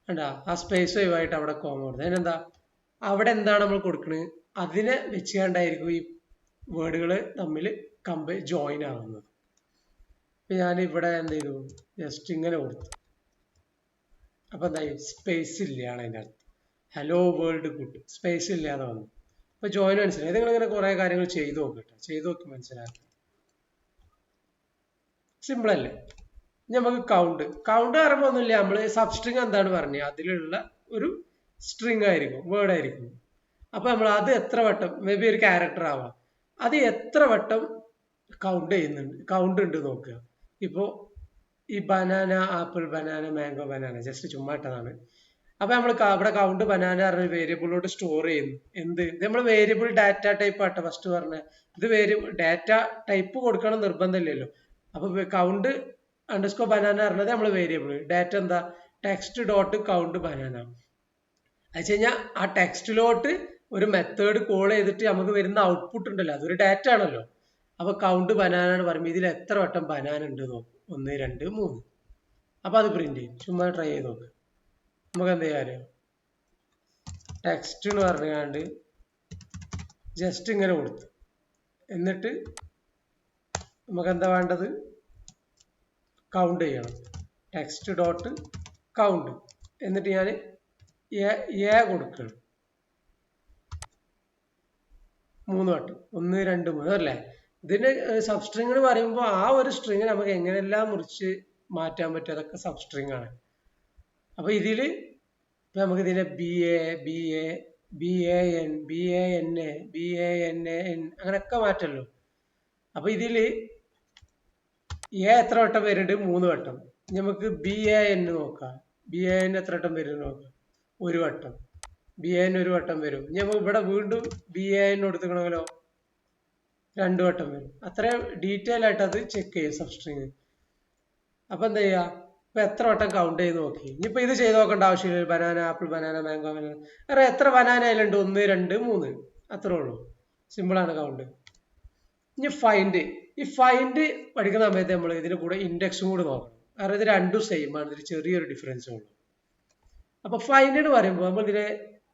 കണ്ടാ, ആ സ്പേസ് ഒഴിവായിട്ട് അവിടെ കോമ കൊടുത്തു. അതിനെന്താ, അവിടെ എന്താണ് നമ്മൾ കൊടുക്കുന്നത് അതിനെ വെച്ചുകൊണ്ടായിരിക്കും ഈ വേർഡുകൾ തമ്മിൽ ജോയിൻ ആവുന്നത്. ഇപ്പൊ ഞാൻ ഇവിടെ എന്ത് ചെയ്തു, ജസ്റ്റ് ഇങ്ങനെ കൊടുത്തു. അപ്പൊ എന്തായി, സ്പേസ് ഇല്ലയാണ് അതിൻ്റെ അർത്ഥം. ഹലോ വേൾഡ് ഗുഡ്, സ്പേസ് ഇല്ലാതെ വന്നു. അപ്പൊ ജോയിൻ മനസ്സിലായി. നിങ്ങൾ ഇങ്ങനെ കുറെ കാര്യങ്ങൾ ചെയ്തു നോക്കട്ടെ, ചെയ്തു നോക്കി മനസ്സിലാക്കാം. സിമ്പിൾ അല്ലേ. നമുക്ക് കൗണ്ട് പറയുമ്പോൾ ഒന്നുമില്ല, നമ്മള് സബ്സ്ട്രിങ് എന്താണ് പറഞ്ഞത് അതിലുള്ള ഒരു സ്ട്രിങ് ആയിരിക്കും, വേർഡ് ആയിരിക്കും. അപ്പൊ നമ്മൾ അത് എത്ര വട്ടം, മേ ബി ഒരു ക്യാരക്ടർ ആവാം, അത് എത്ര വട്ടം കൗണ്ട് ഉണ്ട് നോക്കുക. ഇപ്പോ ഈ banana, apple, banana, mango, banana just ചുമ്മാ ഇട്ടതാണ്. അപ്പൊ നമ്മൾ അവിടെ കൗണ്ട് ബനാന പറഞ്ഞ വേരിയബിളിലോട്ട് സ്റ്റോർ ചെയ്യുന്നു. എന്ത്, നമ്മൾ വേരിയബിൾ ഡാറ്റ ടൈപ്പ് ആട്ടെ ഫസ്റ്റ് പറഞ്ഞ, ഇത് വേരിയബിൾ ഡാറ്റ ടൈപ്പ് കൊടുക്കണം നിർബന്ധമില്ലല്ലോ. അപ്പൊ കൗണ്ട് അണ്ടർസ്കോർ ബനാന പറഞ്ഞത് നമ്മൾ വേരിയബിൾ, ഡാറ്റ എന്താ ടെക്സ്റ്റ് ഡോട്ട് കൗണ്ട് ബനാന. അത് വെച്ച് കഴിഞ്ഞാൽ ആ ടെക്സ്റ്റിലോട്ട് ഒരു മെത്തേഡ് കോൾ ചെയ്തിട്ട് നമുക്ക് വരുന്ന ഔട്ട്പുട്ട് ഉണ്ടല്ലോ, അതൊരു ഡാറ്റ ആണല്ലോ. അപ്പൊ കൗണ്ട് ബനാന എന്ന് പറയുമ്പോൾ ഇതിൽ എത്ര വട്ടം ബനാന ഉണ്ട് നോക്കും, 1 2 3. അപ്പൊ അത് പ്രിന്റ് ചെയ്യും. ചുമ്മാ ട്രൈ ചെയ്ത് നോക്ക്. നമുക്ക് എന്ത് ചെയ്യാം, ടെക്സ്റ്റ് എന്ന് പറഞ്ഞാണ്ട് ജസ്റ്റ് ഇങ്ങനെ കൊടുത്തു. എന്നിട്ട് നമുക്ക് എന്താ വേണ്ടത്, കൗണ്ട് ചെയ്യണം. Text dot count. എന്നിട്ട് ഞാൻ എ കൊടുക്കണം 3 വട്ടം, 1 2 3 അല്ലേ. ഇതിന് സബ്സ്ട്രിങ് എന്ന് പറയുമ്പോൾ ആ ഒരു സ്ട്രിങ് നമുക്ക് എങ്ങനെയെല്ലാം മുറിച്ച് മാറ്റാൻ പറ്റും, അതൊക്കെ സബ്സ്ട്രിങ് ആണ്. അപ്പൊ ഇതില് നമുക്ക് ഇതിനെ BAN അങ്ങനെയൊക്കെ മാറ്റല്ലോ. അപ്പൊ ഇതില് എത്ര വട്ടം വരുന്നുണ്ട്, 3 വട്ടം. നമുക്ക് BAN നോക്കാം. BAN എത്ര വട്ടം വരും നോക്കാം, 1 വട്ടം. BAN 1 വട്ടം വരും. നമുക്ക് ഇവിടെ വീണ്ടും BAN കൊടുക്കണമല്ലോ. 2 വട്ടം വരും. അത്രയും ഡീറ്റെയിൽ ആയിട്ട് അത് ചെക്ക് ചെയ്യും സബ്സ്ട്രിങ്. അപ്പൊ എന്താ ചെയ്യാ, ഇപ്പൊ എത്ര വട്ടം കൗണ്ട് ചെയ്ത് നോക്കി. ഇനിയിപ്പോ ഇത് ചെയ്ത് നോക്കേണ്ട ആവശ്യമില്ല. Banana, apple, banana, mango, banana. കാരണം എത്ര ബനാന അതിലുണ്ട്? 1, 2, 3 അത്രേ ഉള്ളൂ. സിമ്പിൾ ആണ് കൗണ്ട്. ഇനി ഫൈൻഡ്. ഈ ഫൈൻഡ് പഠിക്കുന്ന സമയത്ത് നമ്മൾ ഇതിന് കൂടെ ഇൻഡെക്സും കൂടെ നോക്കണം. കാരണം ഇത് രണ്ടും സെയിം ആണ്, ഇതിൽ ചെറിയൊരു ഡിഫറൻസ് ഉള്ളൂ. അപ്പൊ ഫൈൻഡ് എന്ന് പറയുമ്പോൾ നമ്മൾ ഇതിനെ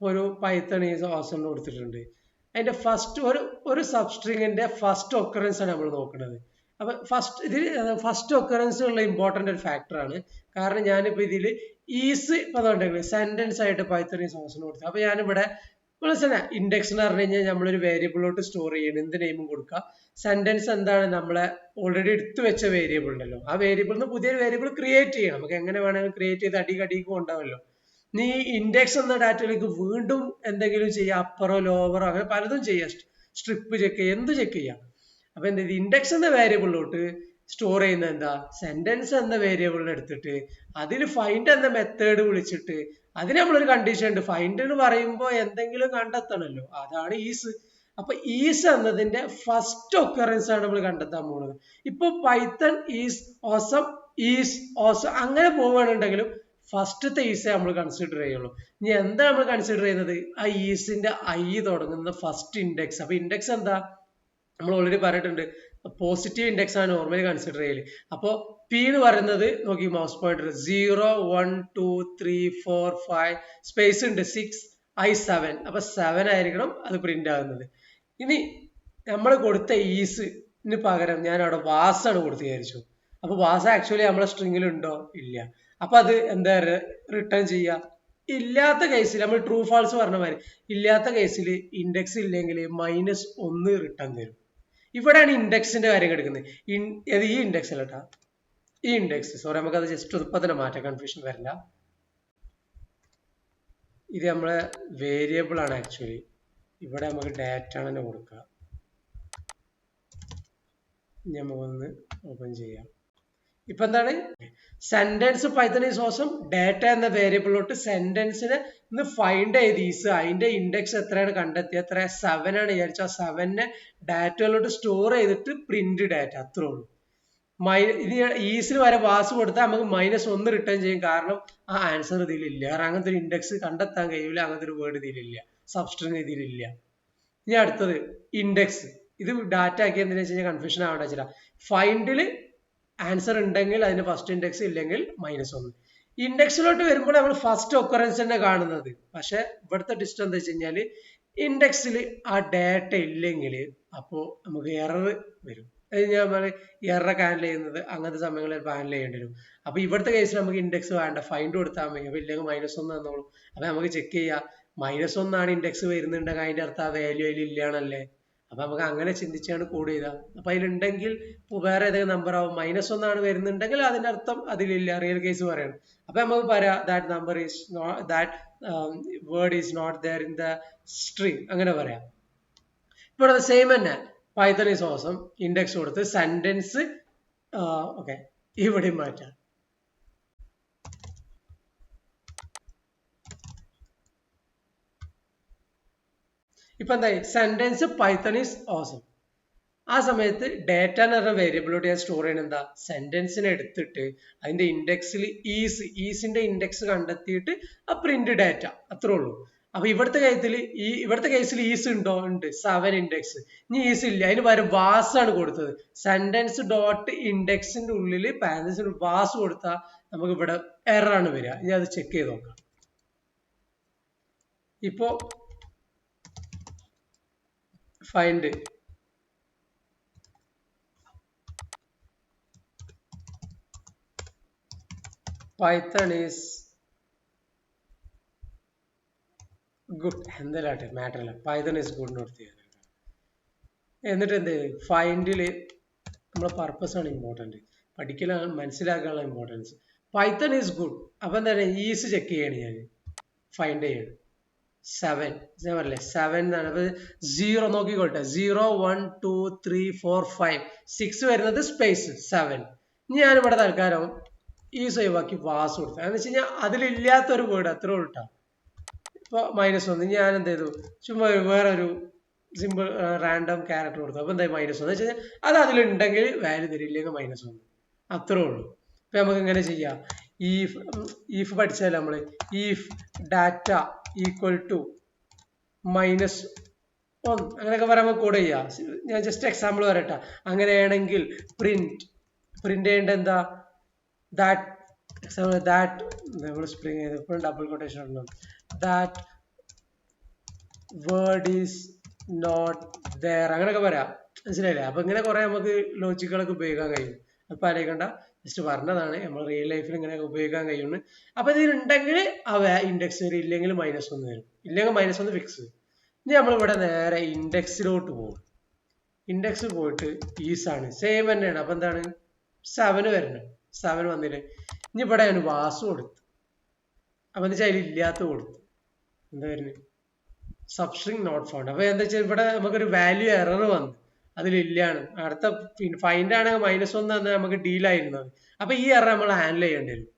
ഒരു പൈത്തൺ ഈസ് ഓസം കൊടുത്തിട്ടുണ്ട്. അതിന്റെ ഫസ്റ്റ് ഒരു സബ്സ്ട്രിങ്ങിന്റെ ഫസ്റ്റ് ഒക്കറൻസ് ആണ് നമ്മൾ നോക്കുന്നത്. അപ്പൊ ഫസ്റ്റ് ഒക്കറൻസ് ഉള്ള ഇമ്പോർട്ടന്റ് ഒരു ഫാക്ടർ ആണ്. കാരണം ഞാനിപ്പോ ഇതിൽ ഈസ് ഇപ്പൊ സെന്റൻസ് ആയിട്ട് പൈത്തൺ ഈസ് ഓസം കൊടുത്തു. അപ്പൊ ഞാനിവിടെ ഇൻഡെക്സ് എന്ന് പറഞ്ഞു കഴിഞ്ഞാൽ നമ്മളൊരു വേരിയബിളിലോട്ട് സ്റ്റോർ ചെയ്യണം. എന്ത് നെയിമും കൊടുക്കുക. സെന്റൻസ് എന്താണ്, നമ്മളെ ഓൾറെഡി എടുത്തു വെച്ച വേരിയബിൾ ഉണ്ടല്ലോ, ആ വേരിയബിളിൽ നിന്ന് പുതിയൊരു വേരിയബിൾ ക്രിയേറ്റ് ചെയ്യണം. നമുക്ക് എങ്ങനെ വേണമെങ്കിലും ക്രിയേറ്റ് ചെയ്ത് അടിക്ക് കൊണ്ടാവല്ലോ. നീ ഇൻഡെക്സ് എന്ന ഡാറ്റയിലേക്ക് വീണ്ടും എന്തെങ്കിലും ചെയ്യാം, അപ്പറോ ലോവറോ അങ്ങനെ പലതും ചെയ്യാം. സ്ട്രിപ്പ് ചെക്ക് ചെയ്യാം, എന്ത് ചെക്ക് ചെയ്യാം. അപ്പൊ എന്ത് ചെയ്ത് ഇൻഡെക്സ് എന്ന വേരിയബിളിലോട്ട് സ്റ്റോർ ചെയ്യുന്ന എന്താ, സെന്റൻസ് എന്ന വേരിയബിളിൽ എടുത്തിട്ട് അതിൽ ഫൈൻഡ് എന്ന മെത്തേഡ് വിളിച്ചിട്ട് അതിന് നമ്മളൊരു കണ്ടീഷൻ ഉണ്ട്. ഫൈൻഡ് എന്ന് പറയുമ്പോൾ എന്തെങ്കിലും കണ്ടെത്തണമല്ലോ, അതാണ് ഈസ്. അപ്പൊ ഈസ് എന്നതിന്റെ ഫസ്റ്റ് ഒക്കറൻസ് ആണ് നമ്മൾ കണ്ടെത്താൻ പോകുന്നത്. ഇപ്പൊ പൈത്തൺ ഈസ് ഓസം അങ്ങനെ പോവുകയാണെന്നുണ്ടെങ്കിലും ഫസ്റ്റത്തെ ഈസേ നമ്മൾ കൺസിഡർ ചെയ്യുള്ളൂ. ഇനി എന്താ നമ്മൾ കൺസിഡർ ചെയ്യുന്നത്, ആ ഈസിന്റെ ഐ തുടങ്ങുന്ന ഫസ്റ്റ് ഇൻഡെക്സ്. അപ്പൊ ഇൻഡെക്സ് എന്താ, നമ്മൾ ഓൾറെഡി പറഞ്ഞിട്ടുണ്ട്, പോസിറ്റീവ് ഇൻഡെക്സ് ആണ് നോർമലി കൺസിഡർ ചെയ്യല്. അപ്പോ പി എന്ന് പറയുന്നത് നോക്കി, മൗസ് പോയിന്റർ 0, 1, 2, 3, 4, 5 സ്പേസ് ഉണ്ട് 6, I 7. അപ്പൊ 7 ആയിരിക്കണം അത് പ്രിന്റ് ആകുന്നത്. ഇനി നമ്മൾ കൊടുത്ത ഈസിന് പകരം ഞാൻ അവിടെ വാസാണ് കൊടുത്ത് വിചാരിച്ചു. അപ്പൊ വാസ ആക്ച്വലി നമ്മളെ സ്ട്രിങ്ങിൽ ഉണ്ടോ, ഇല്ല. അപ്പൊ അത് എന്താ റിട്ടേൺ ചെയ്യുക. ഇല്ലാത്ത കേസിൽ നമ്മൾ ട്രൂ ഫാൾസ് പറഞ്ഞ മാതിരി ഇല്ലാത്ത കേസിൽ ഇൻഡെക്സ് ഇല്ലെങ്കിൽ -1 റിട്ടേൺ തരും. ഇവിടെയാണ് ഇൻഡെക്സിന്റെ കാര്യം കിടക്കുന്നത്. ഈ ഇൻഡെക്സ് അല്ലട്ടാ, ഈ ഇൻഡെക്സ്, സോറി, നമുക്കത് ജസ്റ്റ് ഇപ്പൊ തന്നെ മാറ്റാം, കൺഫ്യൂഷൻ വരില്ല. ഇത് നമ്മളെ വേരിയബിൾ ആണ് ആക്ച്വലി. ഇവിടെ നമുക്ക് ഡാറ്റ ആണ് തന്നെ കൊടുക്കുക. നമുക്കൊന്ന് ഓപ്പൺ ചെയ്യാം. ഇപ്പൊ എന്താണ്, sentence Python is awesome data എന്ന വേരിയബിളിലോട്ട് സെന്റൻസിനെ ഒന്ന് ഫൈൻഡ് ചെയ്ത് ഈസ് അതിന്റെ ഇൻഡെക്സ് എത്രയാണ് കണ്ടെത്തിയത്, എത്ര 7 ആണ് വിചാരിച്ചു. ആ 7നെ ഡാറ്റയിലോട്ട് സ്റ്റോർ ചെയ്തിട്ട് പ്രിന്റ് ഡാറ്റ, അത്രേ ഉള്ളൂ. ഇനി ഈസിന് വരെ വാസ് കൊടുത്താൽ നമുക്ക് -1 റിട്ടേൺ ചെയ്യും. കാരണം ആ ആൻസർ ഇതിലില്ല. കാരണം അങ്ങനത്തെ ഒരു ഇൻഡെക്സ് കണ്ടെത്താൻ കഴിയില്ല, അങ്ങനത്തെ ഒരു വേർഡ് ഇതിലില്ല, സബ്സ്ട്രിങ് ഇതിലില്ല. ഇനി അടുത്തത് ഇൻഡെക്സ്. ഇത് ഡാറ്റ ആക്കി എന്തിനാ വെച്ച് കഴിഞ്ഞാൽ കൺഫ്യൂഷൻ ആവണ്ട വെച്ചാൽ, ഫൈൻഡില് ആൻസർ ഉണ്ടെങ്കിൽ അതിന് ഫസ്റ്റ് ഇൻഡെക്സ്, ഇല്ലെങ്കിൽ -1. ഇൻഡെക്സിലോട്ട് വരുമ്പോൾ നമ്മൾ ഫസ്റ്റ് ഒക്കറൻസ് തന്നെ കാണുന്നത്. പക്ഷെ ഇവിടുത്തെ ഡിസ്റ്റ് എന്താ വെച്ച് കഴിഞ്ഞാല്, ഇൻഡെക്സിൽ ആ ഡാറ്റ ഇല്ലെങ്കിൽ അപ്പോ നമുക്ക് എറർ വരും. ഞാൻ എററൊക്കെ ഹാൻഡിൽ ചെയ്യുന്നത് അങ്ങനത്തെ സമയങ്ങളിൽ ഹാൻഡിൽ ചെയ്യേണ്ടി വരും. അപ്പൊ ഇവിടുത്തെ കേസിൽ നമുക്ക് ഇൻഡെക്സ് വേണ്ട, ഫൈൻഡ് കൊടുത്താൽ മതി. അപ്പൊ ഇല്ലെങ്കിൽ -1 തന്നോളൂ. അപ്പൊ നമുക്ക് ചെക്ക് ചെയ്യാം, -1 ആണ് ഇൻഡെക്സ് വരുന്നുണ്ടെങ്കിൽ അതിന്റെ അർത്ഥം ആ വാല്യൂ അതിൽ ഇല്ലാണല്ലേ. അപ്പൊ നമുക്ക് അങ്ങനെ ചിന്തിച്ചാണ് കോഡ് ചെയ്താൽ. അപ്പൊ അതിലുണ്ടെങ്കിൽ വേറെ ഏതെങ്കിലും നമ്പർ ആവും. -1 ആണ് വരുന്നുണ്ടെങ്കിൽ അതിന്റെ അർത്ഥം അതിലില്ല, റിയൽ കേസ് പറയണം. അപ്പൊ നമുക്ക് പറയാം that number is that word is not there in the string, അങ്ങനെ പറയാം. ഇവിടെ സെയിം തന്നെ, പൈത്തൺ ഈസ് ഓസം ഇൻഡെക്സ് കൊടുത്ത് സെന്റൻസ് ഓക്കെ ഇവിടെ മാറ്റാം. ഇപ്പൊ എന്തായി, സെന്റൻസ് പൈത്തൺ ഈസ് ഓസം. ആ സമയത്ത് ഡാറ്റ എന്ന് പറഞ്ഞ വേരിയബിളോട് ഞാൻ സ്റ്റോർ ചെയ്യുന്നത് എന്താ, സെന്റൻസിനെ എടുത്തിട്ട് അതിന്റെ ഇൻഡെക്സിൽ ഈസിന്റെ ഇൻഡെക്സ് കണ്ടെത്തിയിട്ട് ആ പ്രിന്റ് ഡാറ്റ, അത്രേ ഉള്ളൂ. അപ്പൊ ഇവിടുത്തെ കേസിൽ ഈസ് ഉണ്ടോ, ഉണ്ട്, 7 ഇൻഡെക്സ്. ഇനി ഈസ് ഇല്ല, അതിന് പകരം വാസ് ആണ് കൊടുത്തത്. സെന്റൻസ് ഡോട്ട് ഇൻഡെക്സിന്റെ ഉള്ളിൽ പാരന്റസിന് വാസ് കൊടുത്താൽ നമുക്ക് ഇവിടെ എറർ ആണ് വരിക. ഇനി അത് ചെക്ക് ചെയ്ത് നോക്കാം. ഇപ്പോ ഫൈൻഡ് പൈത്തൺ ഈസ് ഗുഡ്, എന്തായാലും മാറ്ററല്ല, പൈത്തൺ ഈസ് ഗുഡ് നോട്ട്. എന്നിട്ട് എന്ത്, ഫൈൻഡില് നമ്മളെ പർപ്പസ് ആണ് ഇമ്പോർട്ടന്റ്, പഠിക്കലാണ്, മനസ്സിലാക്കാനുള്ള ഇമ്പോർട്ടൻസ്. Python is good. അപ്പൊ എന്താണ്, ഈസ് ചെക്ക് ചെയ്യാണ് ഞാൻ, ഫൈൻഡ് ചെയ്യണം. 7 അല്ലേ, 7 എന്നാണ്. അപ്പൊ 0 നോക്കിക്കോട്ടെ, 0, 1, 2, 3, 4, 5, 6 വരുന്നത് സ്പേസ് 7. ഞാനിവിടെ തൽക്കാലം ഈസ് ഒഴിവാക്കി വാസ് കൊടുത്തു. എന്ന് വെച്ച് കഴിഞ്ഞാൽ അതിലില്ലാത്തൊരു വേർഡ്, അത്രേ ഉള്ളൂ. ഇപ്പൊ -1 ഞാൻ എന്ത് ചെയ്തു, ചുമ്മാ വേറൊരു സിമ്പിൾ റാൻഡം ക്യാരക്ടർ കൊടുത്തു. അപ്പൊ എന്താ -1 എന്ന് വെച്ചാൽ അത് അതിലുണ്ടെങ്കിൽ വാല്യൂ തരില്ലെങ്കിൽ -1. അത്രേ ഉള്ളൂ. ഇപ്പൊ നമുക്ക് ഇങ്ങനെ ചെയ്യാം. ഈഫ് പഠിച്ചാൽ നമ്മള് ഈഫ് ഡാറ്റ ഈക്വൽ ടു -1 അങ്ങനെയൊക്കെ പറയുമ്പോൾ കോഡ് ചെയ്യാം. ഞാൻ ജസ്റ്റ് എക്സാമ്പിൾ പറയട്ടെ. അങ്ങനെയാണെങ്കിൽ പ്രിന്റ് ചെയ്യേണ്ട എന്താ ദാറ്റ് നമ്മൾ സ്പ്രിങ് ചെയ്തപ്പോൾ ഡബിൾ കൊട്ടേഷൻ ഉണ്ടോ that word is not there അങ്ങനെയൊക്കെ പറയാം. മനസ്സിലായില്ലേ? അപ്പൊ ഇങ്ങനെ കുറെ നമുക്ക് ലോജിക്കുകളൊക്കെ ഉപയോഗിക്കാൻ കഴിയും. അപ്പൊ ആലോചിക്കണ്ട, ജസ്റ്റ് പറഞ്ഞതാണ് നമ്മൾ റിയൽ ലൈഫിൽ ഇങ്ങനെയൊക്കെ ഉപയോഗിക്കാൻ കഴിയുന്നു. അപ്പൊ ഇതിലുണ്ടെങ്കിൽ ഇൻഡെക്സ് വരും, ഇല്ലെങ്കിൽ -1 വരും. ഇല്ലെങ്കിൽ -1 ഫിക്സ്. ഇനി നമ്മളിവിടെ നേരെ ഇൻഡെക്സിലോട്ട് പോകും. ഇൻഡെക്സ് പോയിട്ട് ഈസ് ആണ്, സെയിം തന്നെയാണ്. അപ്പൊ എന്താണ് 7 വരണം. 7 വന്നില്ലേ? ഇനി ഇവിടെ ഞാൻ വാസ് കൊടുത്തു. അപ്പൊ എന്താ വെച്ചാൽ അതിൽ ഇല്ലാത്ത കൊടുത്തു. എന്താ വരുന്നത്? Substring not found. അപ്പൊ എന്താ വെച്ചാൽ ഇവിടെ നമുക്കൊരു വാല്യൂ എറർ വന്നു, അതിലില്ലാണ്. അടുത്ത ഫൈൻഡ് ആണെങ്കിൽ -1 തന്നെ നമുക്ക് ഡീലായിരുന്നത്. അപ്പൊ ഈ എറർ നമ്മൾ ഹാൻഡിൽ ചെയ്യേണ്ടി വരും.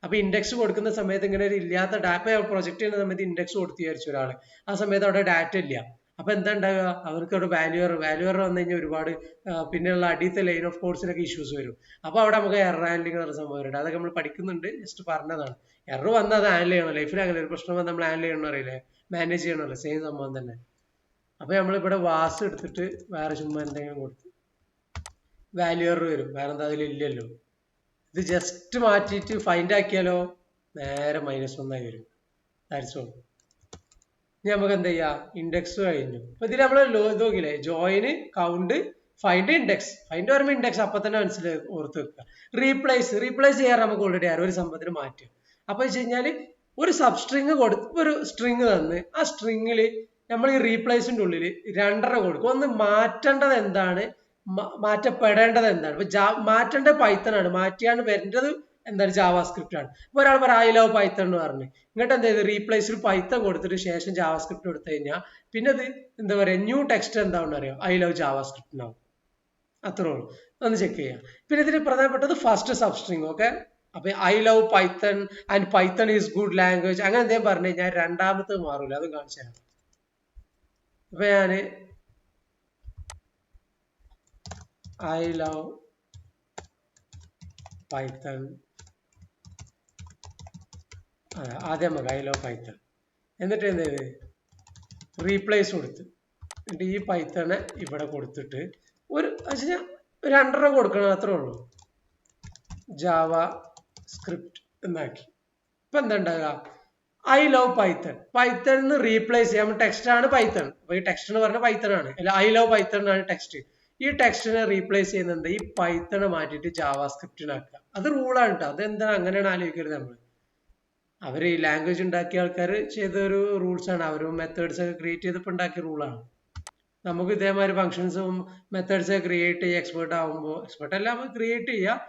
അപ്പൊ ഇൻഡെക്സ് കൊടുക്കുന്ന സമയത്ത് ഇങ്ങനെ ഒരു ഇല്ലാത്ത ഡാറ്റ പ്രൊജക്ട് ചെയ്യുന്ന സമയത്ത് ഇൻഡെക്സ് കൊടുത്തു വിചാരിച്ചു ഒരാള്, ആ സമയത്ത് അവിടെ ഡാറ്റ ഇല്ല. അപ്പൊ എന്താ ഉണ്ടാവുക? അവർക്ക് അവിടെ വാല്യൂ എറർ വന്നു കഴിഞ്ഞാൽ ഒരുപാട് പിന്നെയുള്ള അടിയത്തെ ലൈൻ ഓഫ് കോഡ്സിലൊക്കെ ഇഷ്യൂസ് വരും. അപ്പൊ അവിടെ നമുക്ക് എറർ ഹാൻഡ്ലിംഗ് എന്ന സംഭവം വരുന്നുണ്ട്. അതൊക്കെ നമ്മൾ പഠിക്കുന്നുണ്ട്, ജസ്റ്റ് പറഞ്ഞതാണ്. എറർ വന്നാൽ അത് ഹാൻഡിൽ ചെയ്യണം. ലൈഫിൽ അങ്ങനെ ഒരു പ്രശ്നം വന്നാൽ നമ്മൾ ഹാൻഡിൽ ചെയ്യണം അറിയില്ലേ, മാനേജ് ചെയ്യണമല്ലോ, സെയിം സംഭവം തന്നെ. അപ്പൊ നമ്മളിവിടെ വാസ് എടുത്തിട്ട് വേറെ ചുമ്മാ എന്തെങ്കിലും കൊടുത്ത് വാല്യൂ എറർ വരും, വേറെ എന്താ അതിലില്ലല്ലോ. ഇത് ജസ്റ്റ് മാറ്റിയിട്ട് ഫൈൻഡ് ആക്കിയാലോ നേരെ -1 ആയി വരും. That's all. ഇനി നമുക്ക് എന്ത് ചെയ്യാം? ഇൻഡെക്സ് കഴിഞ്ഞു. അപ്പൊ ഇതിൽ നമ്മൾ നോക്കില്ലേ, join, count, find, index. Find പറയുമ്പോൾ ഇൻഡെക്സ് അപ്പൊ തന്നെ മനസ്സിലായി ഓർത്ത് വെക്കുക. റീപ്ലേസ് ചെയ്യാൻ നമുക്ക് ഓൾറെഡി ഒരു സംഭവത്തിന് മാറ്റുക. അപ്പൊ വെച്ച് കഴിഞ്ഞാല് ഒരു സബ്സ്ട്രിങ് കൊടുത്ത് ഒരു സ്ട്രിങ് തന്ന് ആ സ്ട്രിങ്ങിൽ നമ്മൾ ഈ റീപ്ലേസിന്റെ ഉള്ളിൽ 2 കൊടുക്കും. ഒന്ന് മാറ്റേണ്ടത് എന്താണ്, മാറ്റപ്പെടേണ്ടത് എന്താണ്. ഇപ്പൊ മാറ്റേണ്ടത് പൈത്തൺ ആണ്, മാറ്റിയാണ് വരേണ്ടത് എന്താണ് ജാവാസ്ക്രിപ്റ്റ് ആണ്. ഇപ്പൊ ഒരാൾ പറ ഐ ലവ് പൈത്തൺ എന്ന് പറഞ്ഞു, ഇങ്ങോട്ട് എന്ത് ചെയ്ത് റീപ്ലേസിൽ പൈത്തൺ കൊടുത്തിട്ട് ശേഷം ജാവാസ്ക്രിപ്റ്റ് കൊടുത്തു കഴിഞ്ഞാൽ പിന്നെ അത് എന്താ പറയാ ന്യൂ ടെക്സ്റ്റ് എന്താണെന്ന് അറിയാം, ഐ ലവ് ജാവാസ്ക്രിപ്റ്റ് എന്നാവും. അത്രേ ഉള്ളൂ. ഒന്ന് ചെക്ക് ചെയ്യാം. പിന്നെ ഇതിന് പ്രധാനപ്പെട്ടത് ഫസ്റ്റ് സബ്സ്ട്രിങ്. ഓക്കെ, അപ്പൊ I love Python and Python is good language അങ്ങനെ എന്തെങ്കിലും പറഞ്ഞു കഴിഞ്ഞാൽ രണ്ടാമത്തെ മാറൂല. അത് കാണിച്ചു തരാം. അപ്പൊ ഞാന് I love Python. ആദ്യം നമുക്ക് I love Python. എന്നിട്ട് എന്ത് ചെയ്ത് റീപ്ലേസ് കൊടുത്ത് എന്നിട്ട് ഈ പൈത്തണെ ഇവിടെ കൊടുത്തിട്ട് ഒരു 2 കൊടുക്കണം, അത്രേ ഉള്ളൂ. ജാവ സ്ക്രിപ്റ്റ് എന്നാക്കി. ഇപ്പൊ എന്താ ഉണ്ടാകുക? I love Python. Python replace ചെയ്യാം. ടെക്സ്റ്റ് ആണ് പൈത്തൺ. അപ്പൊ ഈ ടെക്സ്റ്റ് എന്ന് പറഞ്ഞ പൈത്തൺ ആണ്, അല്ല ഐ ലവ് പൈത്തൺ ആണ് ടെക്സ്റ്റ്. ഈ ടെക്സ്റ്റിനെ റീപ്ലേസ് ചെയ്യുന്നത് ഈ പൈത്തൺ മാറ്റിയിട്ട് ജാവാസ്ക്രിപ്റ്റിനാക്കുക. അത് റൂളാണ് കേട്ടോ. അതെന്താ അങ്ങനെയാണ് ആലോചിക്കരുത് നമ്മൾ. അവർ ഈ ലാംഗ്വേജ് ഉണ്ടാക്കിയ ആൾക്കാർ ചെയ്തൊരു റൂൾസ് ആണ്, അവരും മെത്തേഡ്സ് ഒക്കെ ക്രിയേറ്റ് ചെയ്തപ്പോൾ ഉണ്ടാക്കിയ റൂളാണ്. നമുക്ക് ഇതേമാതിരി ഫംഗ്ഷൻസും മെത്തേഡ്സ് ഒക്കെ ക്രിയേറ്റ് ചെയ്യുക, എക്സ്പേർട്ട് ആകുമ്പോൾ എക്സ്പേർട്ട് എല്ലാം നമുക്ക് ക്രിയേറ്റ് ചെയ്യുക.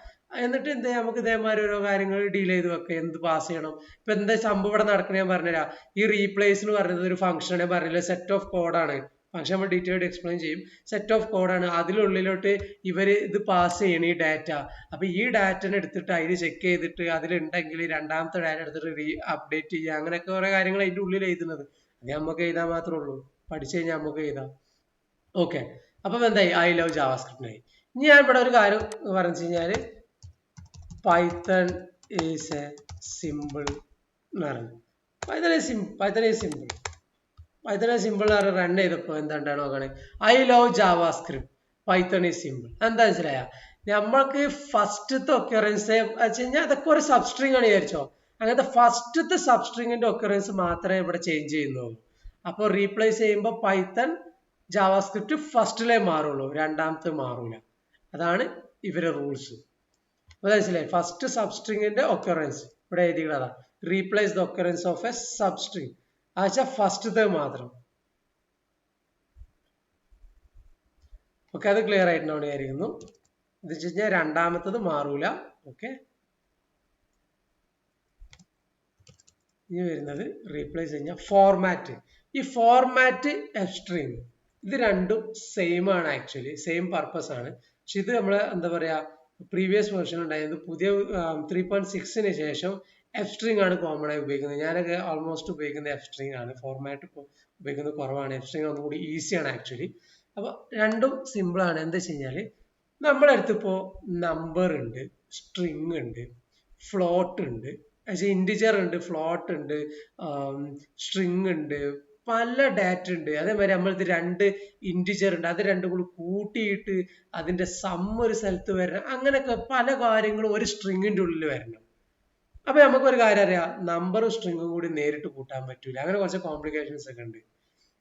എന്നിട്ട് എന്ത് ചെയ്യാം, നമുക്ക് ഇതേമാതിരി ഓരോ കാര്യങ്ങൾ ഡീൽ ചെയ്ത് വെക്കുക, എന്ത് പാസ് ചെയ്യണം. ഇപ്പൊ എന്താ സംഭവം ഇവിടെ നടക്കണ ഞാൻ പറഞ്ഞുതരാം. ഈ റീപ്ലേസ് എന്ന് പറയുന്നത് ഒരു ഫംഗ്ഷൻ ഞാൻ പറഞ്ഞില്ല, സെറ്റ് ഓഫ് കോഡാണ്. ഫംഗ്ഷൻ നമ്മൾ ഡീറ്റെയിൽഡ് എക്സ്പ്ലെയിൻ ചെയ്യും. സെറ്റ് ഓഫ് കോഡാണ്. അതിനുള്ളിലോട്ട് ഇവര് ഇത് പാസ് ചെയ്യണം ഈ ഡാറ്റ. അപ്പൊ ഈ ഡാറ്റനെ എടുത്തിട്ട് അതിൽ ചെക്ക് ചെയ്തിട്ട് അതിലുണ്ടെങ്കിൽ രണ്ടാമത്തെ ഡാറ്റ എടുത്തിട്ട് അപ്ഡേറ്റ് ചെയ്യുക, അങ്ങനെയൊക്കെ കുറെ കാര്യങ്ങൾ അതിന്റെ ഉള്ളിൽ എഴുതുന്നത്. അത് നമുക്ക് എഴുതാൻ മാത്രമേ ഉള്ളൂ, പഠിച്ചു കഴിഞ്ഞാൽ നമുക്ക് എഴുതാം. ഓക്കെ, അപ്പൊ എന്തായി? ഐ ലവ് ജാവാസ്ക്രിപ്റ്റിനായി. ഇനി ഞാൻ ഇവിടെ ഒരു കാര്യം പറഞ്ഞു കഴിഞ്ഞാല് പൈത്തൺ ഈസ് എ സിമ്പിൾ എന്ന് പറഞ്ഞു. Python is simple. Python simple run ചെയ്തപ്പോ എന്താണ് നോക്കണേ, I love JavaScript Python is simple. എന്താ മനസ്സിലായ? നമ്മൾക്ക് ഫസ്റ്റത്തെ ഒക്കറൻസ് വെച്ച് കഴിഞ്ഞാൽ അതൊക്കെ ഒരു സബ്സ്ട്രിങ് ആണ് വിചാരിച്ചോ. അങ്ങനത്തെ ഫസ്റ്റത്തെ സബ്സ്ട്രിങ്ങിന്റെ ഒക്കറൻസ് മാത്രമേ ഇവിടെ ചേഞ്ച് ചെയ്യുന്നുള്ളൂ. അപ്പോൾ റീപ്ലേസ് ചെയ്യുമ്പോൾ പൈത്തൺ ജാവാസ്ക്രിപ്റ്റ് ഫസ്റ്റിലേ മാറുള്ളൂ, രണ്ടാമത്തെ മാറൂല. അതാണ് ഇവരുടെ റൂൾസ്. മനസ്സിലായി? ഫസ്റ്റ് സബ്സ്ട്രിങ്ങിന്റെ ഒക്കറൻസ് ഇവിടെ എഴുതികളാ, replace the occurrence of a substring. ആച്ചാ ഫസ്റ്റത്തെ മാത്രം. ഓക്കെ, അത് ക്ലിയർ ആയിട്ടുണ്ടാവും വിചാരിക്കുന്നു. ഇത് വെച്ച് കഴിഞ്ഞാൽ രണ്ടാമത്തത് മാറൂല. ഓക്കെ, ഇനി വരുന്നത് റീപ്ലേസ് കഴിഞ്ഞാൽ ഫോർമാറ്റ്. ഈ ഫോർമാറ്റ് സ്ട്രിങ് ഇത് രണ്ടും സെയിം ആണ്, ആക്ച്വലി സെയിം പർപ്പസ് ആണ്. പക്ഷെ ഇത് നമ്മള് എന്താ പറയാ പ്രീവിയസ് വെർഷൻ ഉണ്ടായത് പുതിയ 3.6 ശേഷം എഫ് സ്ട്രിങ് ആണ് കോമൺ ആയി ഉപയോഗിക്കുന്നത്. ഞാനൊക്കെ ഓൾമോസ്റ്റ് ഉപയോഗിക്കുന്നത് എഫ് സ്ട്രിങ് ആണ്. ഫോർമാറ്റ് ഇപ്പോൾ ഉപയോഗിക്കുന്നത് കുറവാണ്. എഫ് സ്ട്രിങ് ഒന്നും കൂടി ഈസിയാണ് ആക്ച്വലി. അപ്പൊ രണ്ടും സിമ്പിൾ ആണ്. എന്താ വെച്ച് കഴിഞ്ഞാല് നമ്മുടെ അടുത്ത് ഇപ്പോ നമ്പർ ഉണ്ട്, സ്ട്രിങ് ഉണ്ട്, ഫ്ലോട്ട് ഉണ്ട്, ഇന്റിജർ ഉണ്ട്, ഫ്ലോട്ട് ഉണ്ട്, സ്ട്രിങ് ഉണ്ട്, പല ഡാറ്റ ഉണ്ട്. അതേമാതിരി നമ്മളത് രണ്ട് ഇന്റിജർ ഉണ്ട്, അത് രണ്ടും കൂടി കൂട്ടിയിട്ട് അതിന്റെ സം ഒരു സ്ഥലത്ത് വരണം. അങ്ങനെയൊക്കെ പല കാര്യങ്ങളും ഒരു സ്ട്രിങ്ങിന്റെ ഉള്ളിൽ വരണം. അപ്പൊ നമുക്കൊരു കാര്യം അറിയാം, നമ്പറും സ്ട്രിങ്ങും കൂടി നേരിട്ട് കൂട്ടാൻ പറ്റൂല. അങ്ങനെ കുറച്ച് കോംപ്ലിക്കേഷൻസ് ഒക്കെ ഉണ്ട്.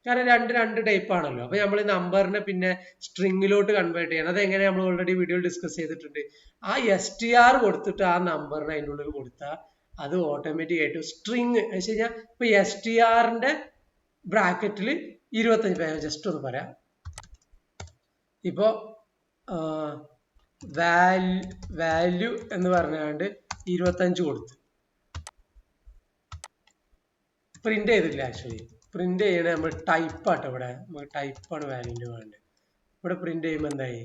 കാരണം രണ്ട് ടൈപ്പ് ആണല്ലോ. അപ്പൊ നമ്മൾ നമ്പറിനെ പിന്നെ സ്ട്രിങ്ങിലോട്ട് കൺവേർട്ട് ചെയ്യണം. അതെങ്ങനെ നമ്മൾ ഓൾറെഡി വീഡിയോയിൽ ഡിസ്കസ് ചെയ്തിട്ടുണ്ട്. ആ STR കൊടുത്തിട്ട് ആ നമ്പറിനെ അതിൻ്റെ ഉള്ളിൽ കൊടുത്താൽ അത് ഓട്ടോമാറ്റിക് ആയിട്ട് സ്ട്രിങ് വെച്ച് കഴിഞ്ഞാൽ ഇപ്പൊ STRന്റെ ബ്രാക്കറ്റിൽ 25 ജസ്റ്റ് ഒന്ന് പറയാം. ഇപ്പോ വാല്യൂ എന്ന് പറഞ്ഞാണ്ട് 25 കൊടുത്തു. പ്രിന്റ് ചെയ്തില്ല ആക്ച്വലി. പ്രിന്റ് ചെയ്യണേ നമ്മൾ ടൈപ്പ് ആട്ടോ. ഇവിടെ നമുക്ക് ടൈപ്പാണ് വാല്യൂന്റെ വേണ്ടത്. ഇവിടെ പ്രിന്റ് ചെയ്യുമ്പോൾ എന്തായി,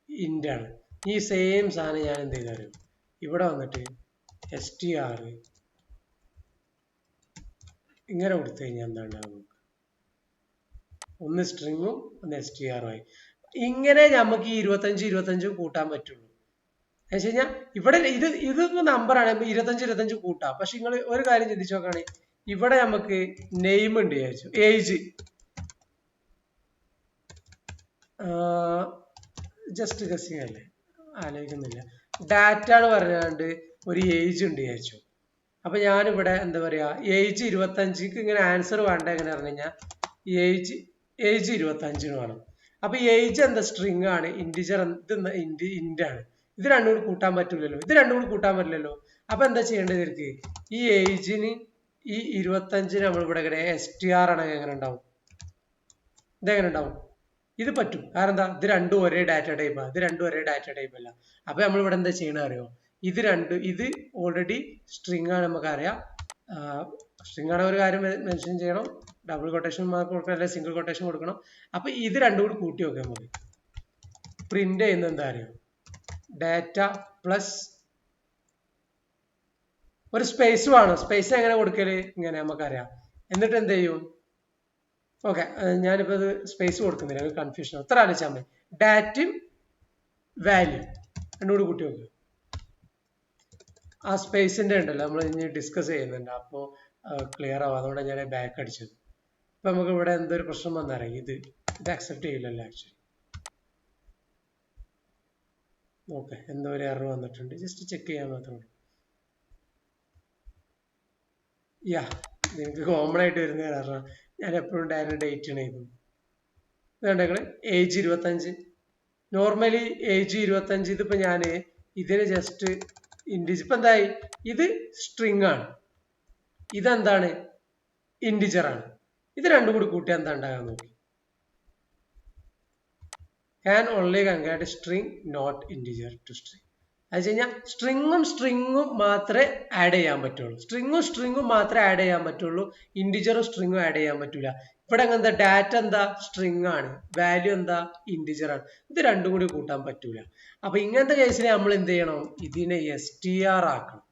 ഇന്റ് ആണ്. ഈ സെയിം സാധനം ഞാൻ എന്ത് ചെയ്താലും ഇവിടെ വന്നിട്ട് STR ഇങ്ങനെ കൊടുത്തു കഴിഞ്ഞാൽ എന്താ ഉണ്ടാവും, ഒന്ന് സ്ട്രിങ്ങും ഒന്ന് STR ആയി. ഇങ്ങനെ നമുക്ക് ഈ 25 കൂട്ടാൻ പറ്റുള്ളൂ. എന്ന് വെച്ച് കഴിഞ്ഞാൽ ഇവിടെ ഇത് നമ്പറാണ്, 25 കൂട്ടാം. പക്ഷെ നിങ്ങൾ ഒരു കാര്യം ചിന്തിച്ചു നോക്കുകയാണെങ്കിൽ ഇവിടെ നമുക്ക് നെയിം ഉണ്ട് വിചാരിച്ചു, ഏജ് ജസ്റ്റ് ഗസ്സിങ് അല്ലേ, ആലോചിക്കുന്നില്ല. ഡാറ്റ എന്ന് പറഞ്ഞാണ്ട് ഒരു ഏജ് ഉണ്ട് വിചാരിച്ചു. അപ്പൊ ഞാനിവിടെ എന്താ പറയാ, ഏജ് 25ക്ക് ഇങ്ങനെ ആൻസർ വേണ്ട എങ്ങനെ പറഞ്ഞു കഴിഞ്ഞാൽ ഏജ് 25 വേണം. അപ്പൊ ഏജ് എന്താ സ്ട്രിങ് ആണ്, ഇന്റിജർ ഇന്റ് ആണ്. ഇത് രണ്ടും കൂടി കൂട്ടാൻ പറ്റില്ലല്ലോ, ഇത് രണ്ടും കൂടി കൂട്ടാൻ പറ്റില്ലല്ലോ. അപ്പൊ എന്താ ചെയ്യേണ്ടത്, ഇവർക്ക് ഈ ഏജിന് ഈ 25 നമ്മൾ ഇവിടെ STR ആണെങ്കിൽ എങ്ങനെ ഉണ്ടാവും, ഇതെങ്ങനെ ഉണ്ടാവും, ഇത് പറ്റും. കാരണം എന്താ, ഇത് രണ്ടും ഒരേ ഡാറ്റ ടൈപ്പാണ്, ഇത് രണ്ടും ഒരേ ഡാറ്റ ടൈപ്പ് അല്ല. അപ്പൊ നമ്മൾ ഇവിടെ എന്താ ചെയ്യണത് അറിയോ, ഇത് ഓൾറെഡി സ്ട്രിങ് ആണ്, നമുക്കറിയാം. സ്ട്രിങ് ആണ്, ഒരു കാര്യം മെൻഷൻ ചെയ്യണം, ഡബിൾ കൊട്ടേഷൻ മാർക്ക് കൊടുക്കണം, അല്ലെങ്കിൽ സിംഗിൾ കൊട്ടേഷൻ കൊടുക്കണം. അപ്പൊ ഇത് രണ്ടും കൂടി കൂട്ടി നോക്കാം. നമുക്ക് പ്രിന്റ് ചെയ്യുന്നത് എന്താ അറിയോ, ഡാറ്റ പ്ലസ് ഒരു സ്പേസ് വേണം. സ്പേസ് എങ്ങനെ കൊടുക്കല്, ഇങ്ങനെ നമുക്കറിയാം. എന്നിട്ട് എന്ത് ചെയ്യും, ഓക്കെ ഞാനിപ്പോ ഇത് സ്പേസ് കൊടുക്കുന്നില്ല, കൺഫ്യൂഷൻ. അത്ര ആലോചിച്ചാൽ മതി. ഡാറ്റയും വാല്യൂ രണ്ടും കൂടി കൂട്ടി നോക്കുക. ആ സ്പേസിന്റെ ഉണ്ടല്ലോ, നമ്മൾ ഇനി ഡിസ്കസ് ചെയ്യുന്നുണ്ട്, അപ്പോൾ ക്ലിയർ ആവും. അതുകൊണ്ട് ഞാൻ ബാക്ക് അടിച്ചത്. ഇപ്പൊ നമുക്ക് ഇവിടെ എന്തൊരു പ്രശ്നം വന്നറിയാം, ഇത് അക്സെപ്റ്റ് ചെയ്യില്ലല്ലോ ആക്ച്വലി. ഓക്കെ, എന്തോ ഒരു എറർ വന്നിട്ടുണ്ട്, ജസ്റ്റ് ചെക്ക് ചെയ്യാൻ മാത്രമേ. യാ, നിങ്ങൾക്ക് കോമൺ ആയിട്ട് വരുന്ന എററാണ്. ഞാൻ എപ്പോഴും ഡയറക്റ്റ് ഡേറ്റ് ആണ് ചെയ്തത്. ഇതുണ്ടെങ്കിൽ ഏജ് 25, നോർമലി ഏജ് 25. ഇതിപ്പോ ഞാൻ ഇതിന് ജസ്റ്റ് ഇൻഡിജർ, ഇപ്പൊ എന്തായി, ഇത് സ്ട്രിങ് ആണ്, ഇതെന്താണ്, ഇൻഡിജർ ആണ്. ഇത് രണ്ടും കൂടി കൂട്ടിയാൽ എന്താ ഉണ്ടാകാൻ നോക്കി, can only convert string not integer to string. അത് വെച്ച് കഴിഞ്ഞാൽ സ്ട്രിങ്ങും മാത്രമേ ആഡ് ചെയ്യാൻ പറ്റുള്ളൂ. സ്ട്രിങ്ങും മാത്രമേ ആഡ് ചെയ്യാൻ പറ്റുള്ളൂ, ഇൻഡിജറും സ്ട്രിങ്ങും ആഡ് ചെയ്യാൻ പറ്റൂല. ഇവിടെ എന്താ, ഡാറ്റ എന്താ, സ്ട്രിങ് ആണ്, വാല്യൂ എന്താ, ഇൻഡിജർ ആണ്. ഇത് രണ്ടും കൂടി കൂട്ടാൻ പറ്റൂല. അപ്പൊ ഇങ്ങനത്തെ കേസിൽ നമ്മൾ എന്ത് ചെയ്യണം, ഇതിനെ STR ആക്കണം.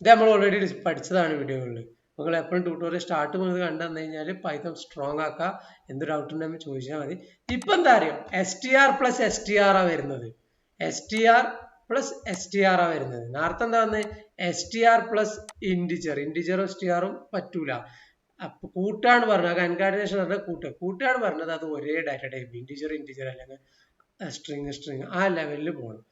ഇത് നമ്മൾ ഓൾറെഡി പഠിച്ചതാണ് വീഡിയോകളിൽ. നിങ്ങൾ എപ്പോഴും ട്യൂട്ടോറിയൽ സ്റ്റാർട്ട് ചെയ്യുന്നത് കണ്ടു കഴിഞ്ഞാൽ പൈത്തൺ സ്ട്രോങ് ആക്കുക. എന്ത് ഡൗട്ട് ഉണ്ടെങ്കിൽ ചോദിച്ചാൽ മതി. ഇപ്പൊ എന്താ അറിയോ, STR പ്ലസ് STR ആ വരുന്നത്, STR പ്ലസ് STR ആ വരുന്നത്. നേരത്തെ എന്താ വന്നത്, STR പ്ലസ് ഇന്റിജറും STRും പറ്റൂല. അപ്പൊ കൂട്ടാണ് പറഞ്ഞത്, കൺകാറ്റിനേഷൻ പറഞ്ഞാൽ കൂട്ടാണ് പറഞ്ഞത്. അത് ഒരേ ഡാറ്റ ടൈപ്പ്, ഇന്റിജർ അല്ലെങ്കിൽ സ്ട്രിങ് ആ ലെവലിൽ പോകണം.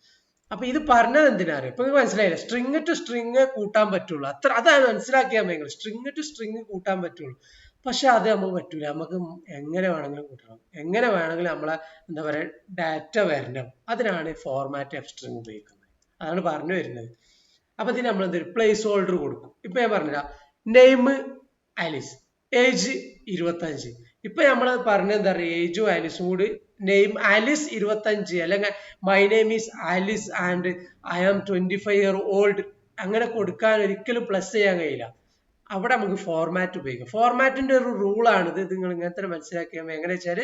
അപ്പൊ ഇത് പറഞ്ഞത് എന്തിനാണ്, ഇപ്പൊ മനസ്സിലായില്ല. സ്ട്രിങ് ടു സ്ട്രിങ് കൂട്ടാൻ പറ്റുള്ളൂ, അതാണ് മനസ്സിലാക്കിയാൽ മതി. സ്ട്രിങ് ടു സ്ട്രിങ് കൂട്ടാൻ പറ്റുള്ളൂ. പക്ഷെ അത് നമുക്ക് പറ്റൂല. നമുക്ക് എങ്ങനെ വേണമെങ്കിലും കൂട്ടണം, എങ്ങനെ വേണമെങ്കിലും നമ്മളെ എന്താ പറയാ ഡാറ്റ വരണം. അതിനാണ് ഫോർമാറ്റ് എഫ് സ്ട്രിങ് ഉപയോഗിക്കുന്നത്. അതാണ് പറഞ്ഞു വരുന്നത്. അപ്പൊ ഇതിന് നമ്മൾ എന്തൊരു പ്ലേസ് ഹോൾഡർ കൊടുക്കും. ഇപ്പൊ ഞാൻ പറഞ്ഞില്ല, നെയിം ആലിസ്, ഏജ് 25. ഇപ്പൊ നമ്മൾ പറഞ്ഞ എന്താ പറയുക, ഏജും ആലിസും കൂടി നെയിം ആലിസ് 25 അല്ലെങ്കിൽ my name is Alice and I am 25 year old അങ്ങനെ കൊടുക്കാൻ ഒരിക്കലും പ്ലസ് ചെയ്യാൻ കഴിയില്ല. അവിടെ നമുക്ക് ഫോർമാറ്റ് ഉപയോഗിക്കാം. ഫോർമാറ്റിന്റെ ഒരു റൂളാണിത്. നിങ്ങൾ ഇങ്ങനത്തെ മനസ്സിലാക്കിയാൽ എങ്ങനെ വെച്ചാൽ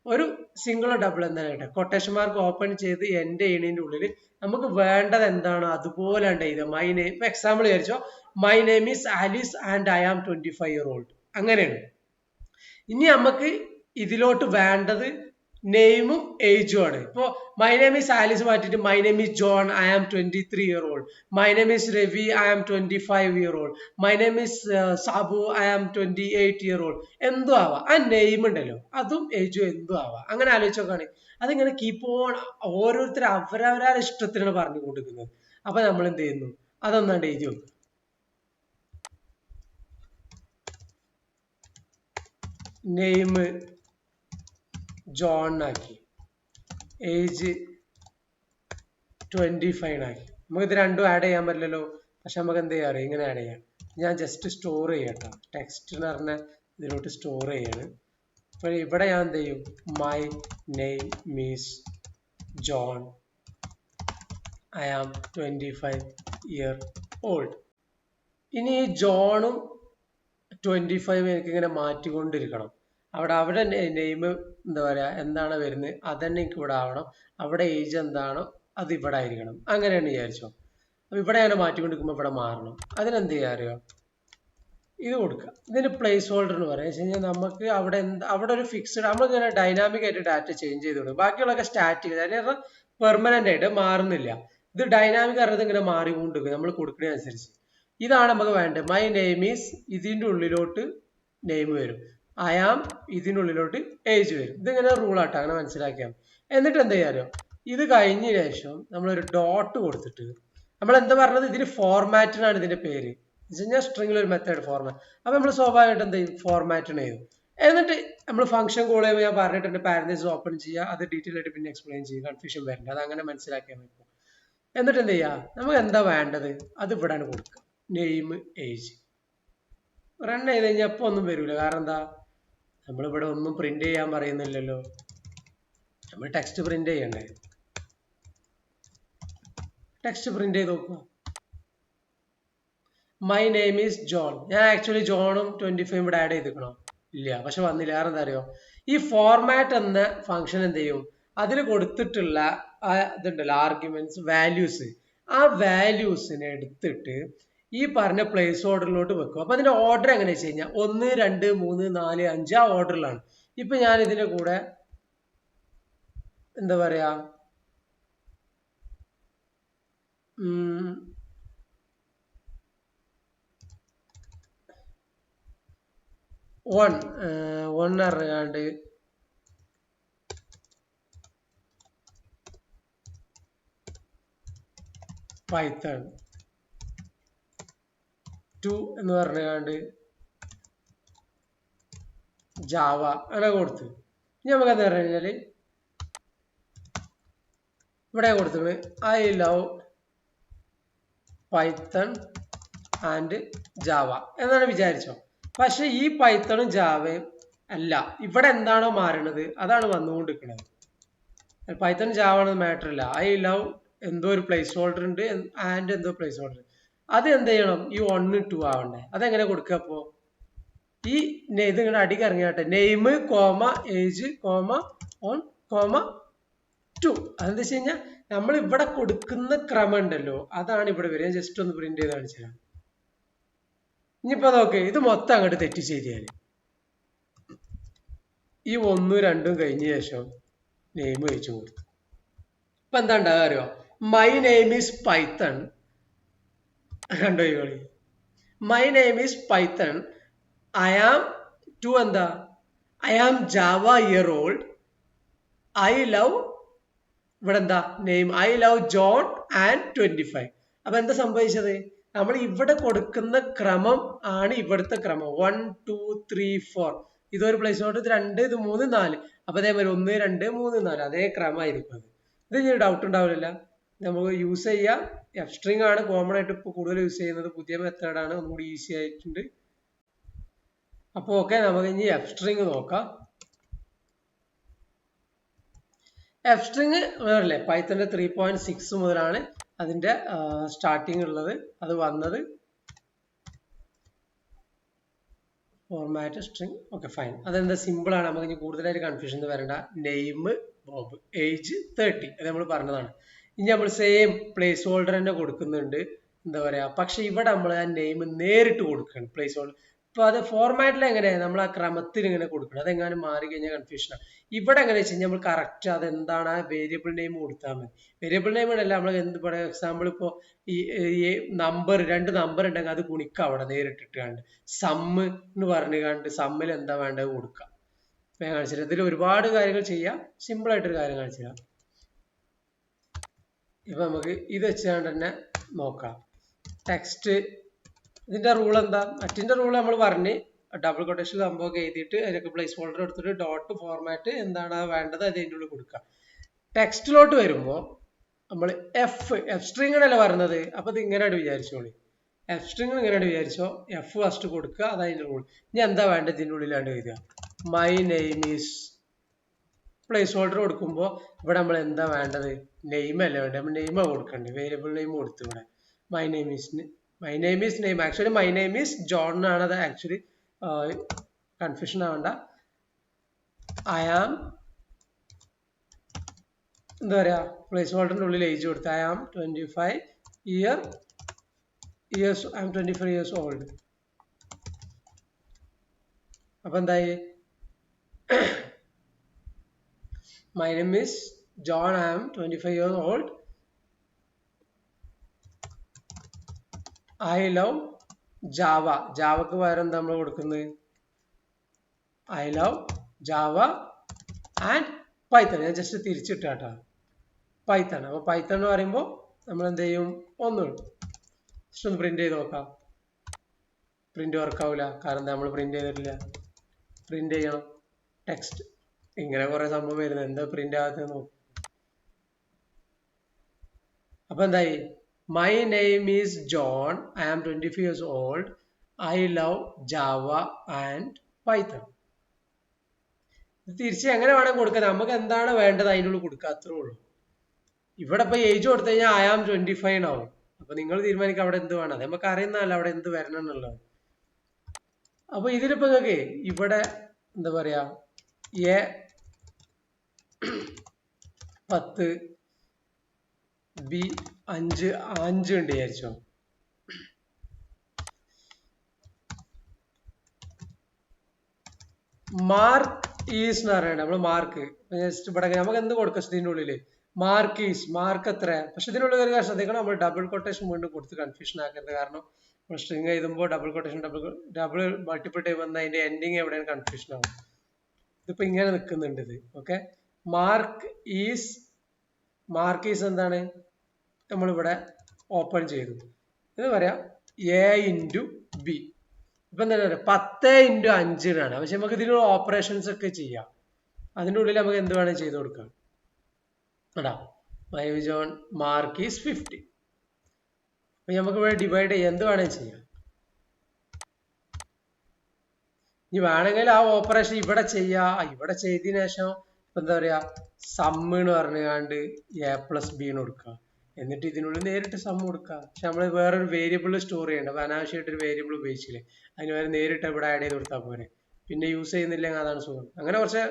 ഒരു സിംഗിളോ ഡബിൾ എന്തായാലും കൊട്ടേഷൻ മാർക്ക് ഓപ്പൺ ചെയ്ത് എൻഡ് ചെയ്യണതിന്റെ ഉള്ളിൽ നമുക്ക് വേണ്ടത് എന്താണോ അതുപോലെ എഴുതുക. മൈ നെയിം, ഇപ്പൊ എക്സാമ്പിൾ വിചാരിച്ചോ, my name is Alice and I am 25 years old. അങ്ങനെയാണ്. ഇനി നമുക്ക് ഇതിലോട്ട് വേണ്ടത് നെയിമും ഏജും ആണ്. ഇപ്പോ മൈ നെയിം ഈസ് ആലിസ് മാറ്റിയിട്ട് my name is John, I am 23 years old. My name is Ravi, I am 25 years old. My name is Sabu, I am 28 years old. എന്തും ആവാം. ആ നെയിം ഉണ്ടല്ലോ അതും ഏജും എന്തും ആവാം. അങ്ങനെ ആലോചിച്ച് നോക്കുകയാണ്. അതിങ്ങനെ കീപ്പ് ഓൺ ഓരോരുത്തർ അവരവരാ ഇഷ്ടത്തിനാണ് പറഞ്ഞു കൊടുക്കുന്നത്. അപ്പൊ നമ്മൾ എന്ത് ചെയ്യുന്നു, അതൊന്നാണ്ട് എഴുതി വെക്കും. നെയിം ജോൺ ആക്കി, ഏജ് 25 ആക്കി. നമുക്ക് ഇത് രണ്ടും ആഡ് ചെയ്യാൻ പറ്റില്ലല്ലോ. പക്ഷെ നമുക്ക് എന്ത് ചെയ്യാം, ഇങ്ങനെ ആഡ് ചെയ്യാം. ഞാൻ ജസ്റ്റ് സ്റ്റോർ ചെയ്യട്ടോ, ടെക്സ്റ്റ് എന്ന് പറഞ്ഞ ഇതിലോട്ട് സ്റ്റോർ ചെയ്യാണ്. അപ്പോൾ ഇവിടെ ഞാൻ എന്ത് ചെയ്യും, my name is John, I am 25 years old. ഇനി ഈ ജോണും 25 എനിക്ക് ഇങ്ങനെ മാറ്റിക്കൊണ്ടിരിക്കണം. അവിടെ നെയിം എന്താ പറയാ എന്താണ് വരുന്നത് അതന്നെ എനിക്ക് ഇവിടെ ആവണം. അവിടെ ഏജ് എന്താണോ അത് ഇവിടെ ആയിരിക്കണം. അങ്ങനെയാണ് വിചാരിച്ചോ. അപ്പൊ ഇവിടെ ഞാൻ മാറ്റിക്കൊണ്ടിരിക്കുമ്പോൾ ഇവിടെ മാറണം. അതിനെന്ത് ചെയ്യാ അറിയോ, ഇത് കൊടുക്കുക. ഇതിന് പ്ലേസ് ഹോൾഡർ എന്ന് പറയാം. വെച്ച് കഴിഞ്ഞാൽ നമുക്ക് അവിടെ ഒരു ഫിക്സ്ഡ്, നമ്മളിങ്ങനെ ഡൈനാമിക് ആയിട്ട് ഡാറ്റ ചേഞ്ച് ചെയ്ത് കൊടുക്കും. ബാക്കിയുള്ളതൊക്കെ സ്റ്റാറ്റിക്, അതായത് പെർമനന്റ് ആയിട്ട് മാറുന്നില്ല. ഇത് ഡൈനാമിക് അറിയത് ഇങ്ങനെ മാറിക്കൊണ്ടിരിക്കും നമ്മൾ കൊടുക്കുന്നതനുസരിച്ച്. ഇതാണ് നമുക്ക് വേണ്ടത്. മൈ നെയിം ഈസ്, ഇതിന്റെ ഉള്ളിലോട്ട് നെയിം വരും. ഐ ആം, ഇതിനുള്ളിലോട്ട് ഏജ് വരും. ഇതിങ്ങനെ റൂൾ ആട്ടോ, അങ്ങനെ മനസ്സിലാക്കിയാൽ. എന്നിട്ട് എന്താ ചെയ്യാറോ, ഇത് കഴിഞ്ഞ ശേഷം നമ്മളൊരു ഡോട്ട് കൊടുത്തിട്ട് നമ്മൾ എന്താ പറഞ്ഞത്, ഇതിന് ഫോർമാറ്റിനാണ് ഇതിന്റെ പേര്. സ്ട്രിംഗിൽ ഒരു മെത്തേഡ് ഫോർമാറ്റ്. അപ്പൊ നമ്മൾ സ്വാഭാവികമായിട്ട് എന്ത് ചെയ്യും, ഫോർമാറ്റിന് ചെയ്യും. എന്നിട്ട് നമ്മൾ ഫംഗ്ഷൻ കോൾ ചെയ്യുമ്പോൾ ഞാൻ പറഞ്ഞിട്ടുണ്ട് പാരന്റീസ് ഓപ്പൺ ചെയ്യുക. അത് ഡീറ്റെയിൽ ആയിട്ട് പിന്നെ എക്സ്പ്ലെയിൻ ചെയ്യുക, കൺഫ്യൂഷൻ വരണ്ട. അത് അങ്ങനെ മനസ്സിലാക്കിയാൽ മതി. എന്നിട്ട് എന്ത് ചെയ്യുക, നമുക്ക് എന്താ വേണ്ടത് അത് ഇവിടെയാണ് കൊടുക്കുക. Name, age. റൺ ചെയ്ത് കഴിഞ്ഞാൽ അപ്പൊ ഒന്നും വരൂല. കാരണം എന്താ, നമ്മളിവിടെ ഒന്നും പ്രിന്റ് ചെയ്യാൻ പറയുന്നില്ലല്ലോ. നമ്മൾ ടെക്സ്റ്റ് പ്രിന്റ് ചെയ്യണ്ടേ. ടെക്സ്റ്റ് പ്രിന്റ് ചെയ്ത് നോക്കുക. My name is John. ഞാൻ ആക്ച്വലി ജോണും 25 ഇവിടെ ആഡ് ചെയ്തിക്കണോ, ഇല്ല. പക്ഷെ വന്നില്ല. കാരണം എന്താ അറിയോ, ഈ ഫോർമാറ്റ് എന്ന ഫംഗ്ഷൻ എന്ത് ചെയ്യും, അതിൽ കൊടുത്തിട്ടുള്ള ഇതുണ്ടല്ലോ ആർഗ്യുമെന്റ്സ്, വാല്യൂസ്, ആ വാല്യൂസിനെ എടുത്തിട്ട് ഈ പറഞ്ഞ പ്ലേസ് ഓർഡറിലോട്ട് വെക്കും. അപ്പൊ അതിന്റെ ഓർഡർ എങ്ങനെ വെച്ച് കഴിഞ്ഞാൽ 1, 2, 3, 4, 5 ആ ഓർഡറിലാണ്. ഇപ്പൊ ഞാൻ ഇതിന്റെ കൂടെ എന്താ പറയാ 1 അറിയാണ്ട് പൈത്തൺ 2 എന്ന് പറഞ്ഞാണ്ട് ജാവ അങ്ങനെ കൊടുത്തു. ഇനി നമുക്ക് എന്താ പറഞ്ഞു കഴിഞ്ഞാല് ഇവിടെ കൊടുത്തത് I love Python and Java എന്നാണ് വിചാരിച്ചോ. പക്ഷെ ഈ പൈത്തണും ജാവയും അല്ല, ഇവിടെ എന്താണോ മാറണത് അതാണ് വന്നുകൊണ്ടിരിക്കുന്നത്. പൈത്തൺ ജാവ ആണെന്ന് മാറ്റർ ഇല്ല. ഐ ലവ് എന്തോ ഒരു പ്ലേസ് ഹോൾഡർ ഉണ്ട്, ആൻഡ് എന്തോ പ്ലേസ് ഹോൾഡർ. അത് എന്ത് ചെയ്യണം, ഈ 1, 2 ആവണ്ടേ. അതെങ്ങനെ കൊടുക്കുക, അപ്പോ ഈ ഇത് ഇങ്ങനെ അടിക്ക് ഇറങ്ങിയാട്ടെ, name comma age comma 1 comma 2. അതെന്താ വെച്ച് കഴിഞ്ഞാൽ നമ്മൾ ഇവിടെ കൊടുക്കുന്ന ക്രമം ഉണ്ടല്ലോ അതാണ് ഇവിടെ വരിക. ജസ്റ്റ് ഒന്ന് പ്രിന്റ് ചെയ്ത് കാണിച്ചു തരാം. ഇനിയിപ്പോ നോക്ക്, ഇത് മൊത്തം അങ്ങോട്ട് തെറ്റി ചെയ്താൽ ഈ 1, 2 കഴിഞ്ഞ ശേഷം നെയിം വെച്ചു കൊടുത്തു. ഇപ്പൊ എന്താ ഉണ്ടാകുക അറിയോ, മൈ നെയിം ഈസ് പൈത്തൺ. കണ്ടോ ഈ കളി, my name is Python, I am 2 എന്താ, I am Java year old, I love ഇവിടെ എന്താ name, I love John and 25. അപ്പൊ എന്താ സംഭവിച്ചത്, നമ്മൾ ഇവിടെ കൊടുക്കുന്ന ക്രമം ആണ് ഇവിടുത്തെ ക്രമം. 1, 2, 3, 4. ഇതൊരു പ്ലേസ് ഹോൾഡർ, ഇത് 2, ഇത് 3, 4. അപ്പൊ അതേപോലെ 1, 2, 3, 4 അതേ ക്രമമായിരിക്കും. അത് ഇനി ഡൗട്ട് ഉണ്ടാവില്ല. നമുക്ക് യൂസ് ചെയ്യാം. എഫ് സ്ട്രിങ് ആണ് കോമൺ ആയിട്ട് ഇപ്പൊ കൂടുതൽ യൂസ് ചെയ്യുന്നത്. പുതിയ മെത്തേഡാണ്, ഒന്നുകൂടി ഈസി ആയിട്ടുണ്ട്. അപ്പൊ ഓക്കെ, നമുക്ക് ഇനി എഫ് സ്ട്രിങ് നോക്കാം. എഫ് സ്ട്രിങ് വേറല്ലേ, പൈത്തന്റെ 3.6 മുതലാണ് അതിന്റെ സ്റ്റാർട്ടിങ് ഉള്ളത്. അത് വന്നത് ഫോർമാറ്റ് സ്ട്രിങ് ഓക്കെ ഫൈൻ. അതെന്താ സിമ്പിൾ ആണ്, നമുക്ക് ഇനി കൂടുതലായിട്ട് കൺഫ്യൂഷൻ വരണ്ട. നെയിം ബോബ്, ഏജ് 30, അത് നമ്മൾ പറഞ്ഞതാണ്. ഇനി നമ്മൾ സെയിം പ്ലേസ് ഹോൾഡർ തന്നെ കൊടുക്കുന്നുണ്ട്, എന്താ പറയാ, പക്ഷെ ഇവിടെ നമ്മൾ ആ നെയിം നേരിട്ട് കൊടുക്കണം പ്ലേസ് ഹോൾഡർ. അപ്പൊ അത് ഫോർമാറ്റിൽ എങ്ങനെയാണ് നമ്മൾ ആ ക്രമത്തിൽ ഇങ്ങനെ കൊടുക്കണം, അതെങ്ങാനും മാറി കഴിഞ്ഞാൽ കൺഫ്യൂഷനാണ്. ഇവിടെ എങ്ങനെ വെച്ച് കഴിഞ്ഞാൽ നമ്മൾ കറക്റ്റ് അതെന്താണ് ആ വേരിയബിൾ നെയിം കൊടുത്താൽ മതി. വേരിയബിൾ നെയിം അല്ല, നമ്മൾ എന്ത് പറയാം, എക്സാമ്പിൾ ഇപ്പോൾ ഈ നമ്പർ 2 നമ്പർ ഉണ്ടെങ്കിൽ അത് ഗുണിക്കുക അവിടെ നേരിട്ടിട്ട് കണ്ട് സമ്മ് എന്ന് പറഞ്ഞു കണ്ട് സമ്മിൽ എന്താ വേണ്ടത് കൊടുക്കാം. ഞാൻ കാണിച്ചില്ല, ഇതിൽ ഒരുപാട് കാര്യങ്ങൾ ചെയ്യാം, സിമ്പിൾ ആയിട്ടൊരു കാര്യം കാണിച്ചുതരാം. ഇപ്പൊ നമുക്ക് ഇത് വെച്ചുകൊണ്ട് തന്നെ നോക്കാം. ടെക്സ്റ്റ് ഇതിന്റെ റൂൾ എന്താ, മറ്റിന്റെ റൂൾ നമ്മൾ പറഞ്ഞ് ഡബിൾ കൊട്ടേഷൻ സംഭവമൊക്കെ എഴുതിയിട്ട് അതിനൊക്കെ പ്ലേസ് ഹോൾഡർ എടുത്തിട്ട് ഡോട്ട് ഫോർമാറ്റ് എന്താണ് വേണ്ടത് അത് അതിൻ്റെ ഉള്ളിൽ കൊടുക്കുക. ടെക്സ്റ്റിലോട്ട് വരുമ്പോൾ നമ്മൾ എഫ് സ്ട്രിങ് അല്ലേ പറയുന്നത്, അപ്പൊ ഇത് ഇങ്ങനെയായിട്ട് വിചാരിച്ചോളി. എഫ് സ്ട്രിങ് ഇങ്ങനെയായിട്ട് വിചാരിച്ചോ, എഫ് ഫസ്റ്റ് കൊടുക്കുക, അത് അതിൻ്റെ റൂൾ. ഇനി എന്താ വേണ്ടത് ഇതിൻ്റെ ഉള്ളിലാണ്ട് എഴുതുക, my name is. Place holder കൊടുക്കുമ്പോൾ ഇവിടെ നമ്മൾ എന്താ വേണ്ടത്, നെയിം അല്ലേ വേണ്ടത്, നമ്മൾ നെയിം കൊടുക്കണ്ടേ, വേരിയബിൾ നെയിം കൊടുത്തു. ഇവിടെ my name is name, actually my name is John ആണ്. അത് ആക്ച്വലി കൺഫ്യൂഷൻ ആവണ്ട. ഐ ആം എന്താ പറയാ, പ്ലേസ് ഹോൾഡറിന്റെ ഉള്ളിൽ ഏജ് കൊടുത്ത് I am 25 years I am 25 years old. അപ്പൊ എന്തായി, my name is John, I am 25 years old, I love Java. ജാവക്ക് പകരം എന്താ നമ്മൾ കൊടുക്കുന്നത്, I love Java and Python. ഞാൻ ജസ്റ്റ് തിരിച്ചിട്ടാ പൈത്തൺ. അപ്പൊ പൈത്തൺ എന്ന് പറയുമ്പോൾ നമ്മൾ എന്ത് ചെയ്യും, ഒന്നുള്ളൂ ജസ്റ്റ് ഒന്ന് പ്രിന്റ് ചെയ്ത് നോക്കാം. പ്രിന്റ് വർക്ക് ആവില്ല, കാരണം നമ്മൾ പ്രിന്റ് ചെയ്തിട്ടില്ല. പ്രിന്റ് ചെയ്യണം ടെക്സ്റ്റ്, ഇങ്ങനെ കുറെ സംഭവം വരുന്നത്, എന്താ പ്രിന്റ് ആകാത്ത നോക്കും. അപ്പൊ എന്തായി, my name is John, I am 25 years old, I love Java and Python. തിരിച്ച് എങ്ങനെ വേണം കൊടുക്കാൻ, നമുക്ക് എന്താണ് വേണ്ടത് അതിനുള്ളിൽ കൊടുക്കുക, അത്രേ ഉള്ളൂ. ഇവിടെ ഇപ്പൊ ഏജ് കൊടുത്തു കഴിഞ്ഞാൽ ഐ ആം 25 ആവും. അപ്പൊ നിങ്ങൾ തീരുമാനിക്കുക അവിടെ എന്ത് വേണം, അത് നമുക്ക് അറിയുന്നതല്ല അവിടെ എന്ത് വരണം എന്നുള്ളത്. അപ്പൊ ഇതിലിപ്പോ നിങ്ങൾക്ക് ഇവിടെ എന്താ പറയാ, എ 10 ബി 5 ഉണ്ട് വിചാരിച്ചോ. മാർക്ക് ഈസ് എന്ന് പറയണ്ട, നമ്മള് മാർക്ക് ജസ്റ്റ് ഇവിടെ നമുക്ക് എന്ത് കൊടുക്കാം ഇതിന്റെ ഉള്ളില്, മാർക്ക് ഈസ്, മാർക്ക് എത്ര. പക്ഷെ ഇതിനുള്ളിൽ ഒരു കാര്യം ശ്രദ്ധിക്കണം, നമ്മൾ ഡബിൾ കൊട്ടേഷൻ വീണ്ടും കൊടുത്ത് കൺഫ്യൂഷൻ ആക്കരുത്. കാരണം സ്ട്രിങ് എഴുതുമ്പോൾ double quotation double multiple time വന്നാൽ അതിന്റെ എൻഡിങ് എവിടെയാണ് കൺഫ്യൂഷൻ ആവും. ഇതിപ്പോ ഇങ്ങനെ നിൽക്കുന്നുണ്ട് ഇത്. ഓക്കെ, മാർക്ക് ഈസ് എന്താണ്, നമ്മളിവിടെ ഓപ്പൺ ചെയ്തു എന്ന് പറയാം, എ ഇൻറ്റു ബി. ഇപ്പൊ എന്താ പറയുക, 10 × 5 പക്ഷെ നമുക്ക് ഇതിനുള്ള ഓപ്പറേഷൻസ് ഒക്കെ ചെയ്യാം. അതിൻ്റെ ഉള്ളിൽ നമുക്ക് എന്ത് വേണം ചെയ്ത് കൊടുക്കാം. എടാ മൈ ജോൺ മാർക്ക് ഈസ് 50. അപ്പൊ നമുക്ക് ഇവിടെ ഡിവൈഡ് ചെയ്യാം, എന്ത് വേണമെങ്കിൽ ചെയ്യാം. ഇനി വേണമെങ്കിൽ ആ ഓപ്പറേഷൻ ഇവിടെ ചെയ്യാ, ഇവിടെ ചെയ്തതിനു ശേഷം എന്താ പറയാ, സമ്മ് എന്ന് പറഞ്ഞുകൊണ്ട് A+B കൊടുക്കുക, എന്നിട്ട് ഇതിനുള്ളിൽ നേരിട്ട് സം കൊടുക്കുക. പക്ഷെ നമ്മൾ വേറൊരു വേരിയബിൾ സ്റ്റോർ ചെയ്യേണ്ട, അപ്പൊ അനാവശ്യമായിട്ട് ഒരു വേരിയബിൾ ഉപയോഗിച്ചില്ലേ, അതിന് വരെ നേരിട്ട് ഇവിടെ ആഡ് ചെയ്ത് കൊടുത്താൽ പോരെ. പിന്നെ യൂസ് ചെയ്യുന്നില്ലെങ്കിൽ അതാണ് സുഖം. അങ്ങനെ കുറച്ച്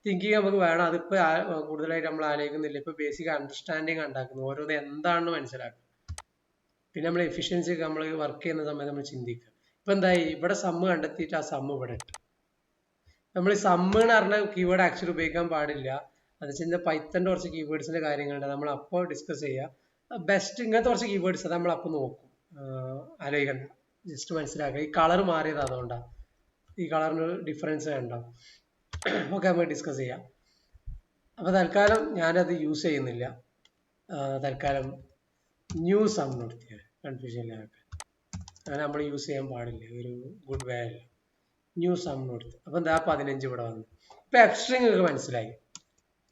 തിങ്കിങ് നമുക്ക് വേണം. അതിപ്പോ കൂടുതലായിട്ട് നമ്മൾ ആലോചിക്കുന്നില്ല, ഇപ്പൊ ബേസിക് അണ്ടർസ്റ്റാൻഡിങ് ഉണ്ടാക്കുന്നു, ഓരോന്ന് എന്താണെന്ന് മനസ്സിലാക്കുക. പിന്നെ നമ്മൾ എഫിഷ്യൻസി ഒക്കെ നമ്മൾ വർക്ക് ചെയ്യുന്ന സമയത്ത് നമ്മൾ ചിന്തിക്കുക. ഇപ്പൊ എന്തായി, ഇവിടെ സമ്മ് കണ്ടെത്തിയിട്ട് ആ സമ്മ് ഇവിടെ ഇട്ടു. നമ്മൾ സമ്മ് എന്ന് പറഞ്ഞ കീവേഡ് ആക്ച്വലി ഉപയോഗിക്കാൻ പാടില്ല. അത് വെച്ചാൽ പൈത്തന്റെ കുറച്ച് കീവേഡ്സിന്റെ കാര്യങ്ങളുണ്ട്, നമ്മൾ അപ്പോൾ ഡിസ്കസ് ചെയ്യാം. ബെസ്റ്റ് ഇങ്ങനത്തെ കുറച്ച് കീവേഡ്സ് അത് നമ്മൾ അപ്പോൾ നോക്കും, ആലോചിക്കണ്ട, ജസ്റ്റ് മനസ്സിലാക്കുക. ഈ കളർ മാറിയത് അതുകൊണ്ടാണ്, ഈ കളറിന് ഡിഫറൻസ് ഉണ്ടാവും. ഓക്കെ, നമുക്ക് ഡിസ്കസ് ചെയ്യാം. അപ്പൊ തൽക്കാലം ഞാനത് യൂസ് ചെയ്യുന്നില്ല. തൽക്കാലം ന്യൂ സം നടത്തിയ കൺഫ്യൂഷൻ ഇല്ലാതെ അങ്ങനെ നമ്മൾ യൂസ് ചെയ്യാൻ പാടില്ല, ഒരു ഗുഡ് വേ അല്ല. ന്യൂ സം കൊടുത്ത് അപ്പൊ എന്താ 15 ഇവിടെ വന്നു. ഇപ്പൊ എഫ്സ്ട്രിങ് ഒക്കെ മനസ്സിലായി.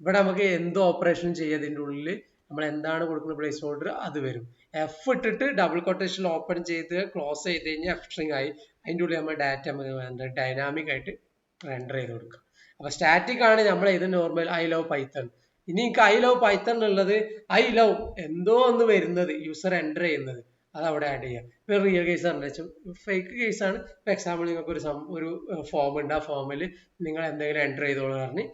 ഇവിടെ നമുക്ക് എന്ത് ഓപ്പറേഷൻ ചെയ്യതിൻ്റെ ഉള്ളിൽ നമ്മൾ എന്താണ് കൊടുക്കുന്ന പ്ലേസ് ഹോൾഡർ അത് വരും. എഫ് ഇട്ടിട്ട് ഡബിൾ കൊട്ടേഷൻ ഓപ്പൺ ചെയ്ത് ക്ലോസ് ചെയ്ത് കഴിഞ്ഞാൽ എഫ് സ്ട്രിങ് ആയി. അതിൻ്റെ ഉള്ളിൽ നമ്മൾ ഡാറ്റ നമുക്ക് ഡൈനാമിക് ആയിട്ട് റെൻഡർ ചെയ്ത് കൊടുക്കാം. അപ്പൊ സ്റ്റാറ്റിക് ആണ് നമ്മൾ ഇത് നോർമൽ ഐ ലവ് പൈത്തൺ. ഇനി എനിക്ക് ഐ ലവ് പൈത്തൺ ഉള്ളത് ഐ ലവ് എന്തോ ഒന്ന് വരുന്നത് യൂസർ എൻ്റർ ചെയ്യുന്നത്, അത് അവിടെ ആഡ് ചെയ്യാം. ഇപ്പൊ റിയൽ കേസ് ആണ്, ഫേക്ക് കേസ് ആണ്. ഇപ്പൊ എക്സാമ്പിൾ നിങ്ങൾക്ക് ഒരു ഫോം ഉണ്ട്, ആ ഫോമിൽ നിങ്ങൾ എന്തെങ്കിലും എൻ്റർ ചെയ്തോളൂ പറഞ്ഞ്,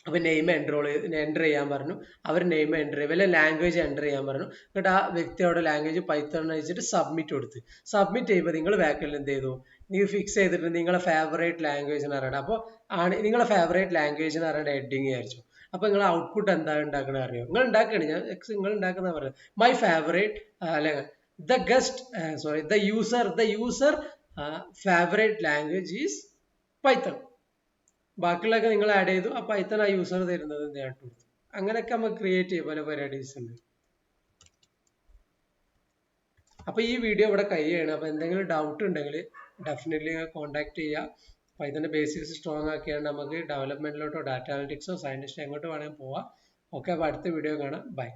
അപ്പൊ നെയിം എൻ്റർ ചെയ്യാൻ പറഞ്ഞു. അവർ നെയിം എൻ്റർ ചെയ്യും, വല്ല ലാംഗ്വേജ് എൻ്റർ ചെയ്യാൻ പറഞ്ഞു. എന്നിട്ട് ആ വ്യക്തി അവിടെ ലാംഗ്വേജ് പൈത്തൺ വെച്ചിട്ട് സബ്മിറ്റ് കൊടുത്ത്, സബ്മിറ്റ് ചെയ്യുമ്പോൾ നിങ്ങൾ ബാക്കിൽ എന്ത് ചെയ്തു, നിങ്ങൾ ഫിക്സ് ചെയ്തിട്ട് നിങ്ങളെ ഫേവറേറ്റ് ലാംഗ്വേജ് എന്ന് പറയണം. അപ്പോൾ ആണ് നിങ്ങളെ ഫേവറേറ്റ് ലാംഗ്വേജ് എന്ന് പറയുന്നത് ഹെഡിങ് വിചാരിച്ചു. അപ്പൊ നിങ്ങൾ ഔട്ട്പുട്ട് എന്താ ഉണ്ടാക്കണ അറിയോ, നിങ്ങൾ ഉണ്ടാക്കുകയാണ്, ഞാൻ നിങ്ങൾ ഉണ്ടാക്കുന്ന പറയുന്നത് മൈ ഫേവറേറ്റ് അല്ലെ the user favorite language is Python. ബാക്കിയുള്ളതൊക്കെ നിങ്ങൾ ആഡ് ചെയ്തു, അപ്പൊ പൈത്തൺ ആ യൂസർ തരുന്നത് നേരിട്ട് കൊടുത്തു. അങ്ങനെയൊക്കെ നമുക്ക് ക്രിയേറ്റ് ചെയ്യാം, പല പരിപാടീസ് ഉണ്ട്. അപ്പൊ ഈ വീഡിയോ ഇവിടെ കഴിയാണ്. അപ്പൊ എന്തെങ്കിലും ഡൗട്ട് ഉണ്ടെങ്കിൽ ഡെഫിനറ്റ്ലി കോൺടാക്ട് ചെയ്യുക. പൈത്തന്റെ ബേസിക്സ് സ്ട്രോങ് ആക്കിയാൽ നമുക്ക് ഡെവലപ്മെന്റിലോട്ടോ ഡാറ്റ അനലിറ്റിക്സോ സയന്റിസ്റ്റോ എങ്ങോട്ട് വേണമെങ്കിൽ പോവാം. ഓക്കെ, അപ്പൊ അടുത്ത വീഡിയോ കാണാം. ബൈ.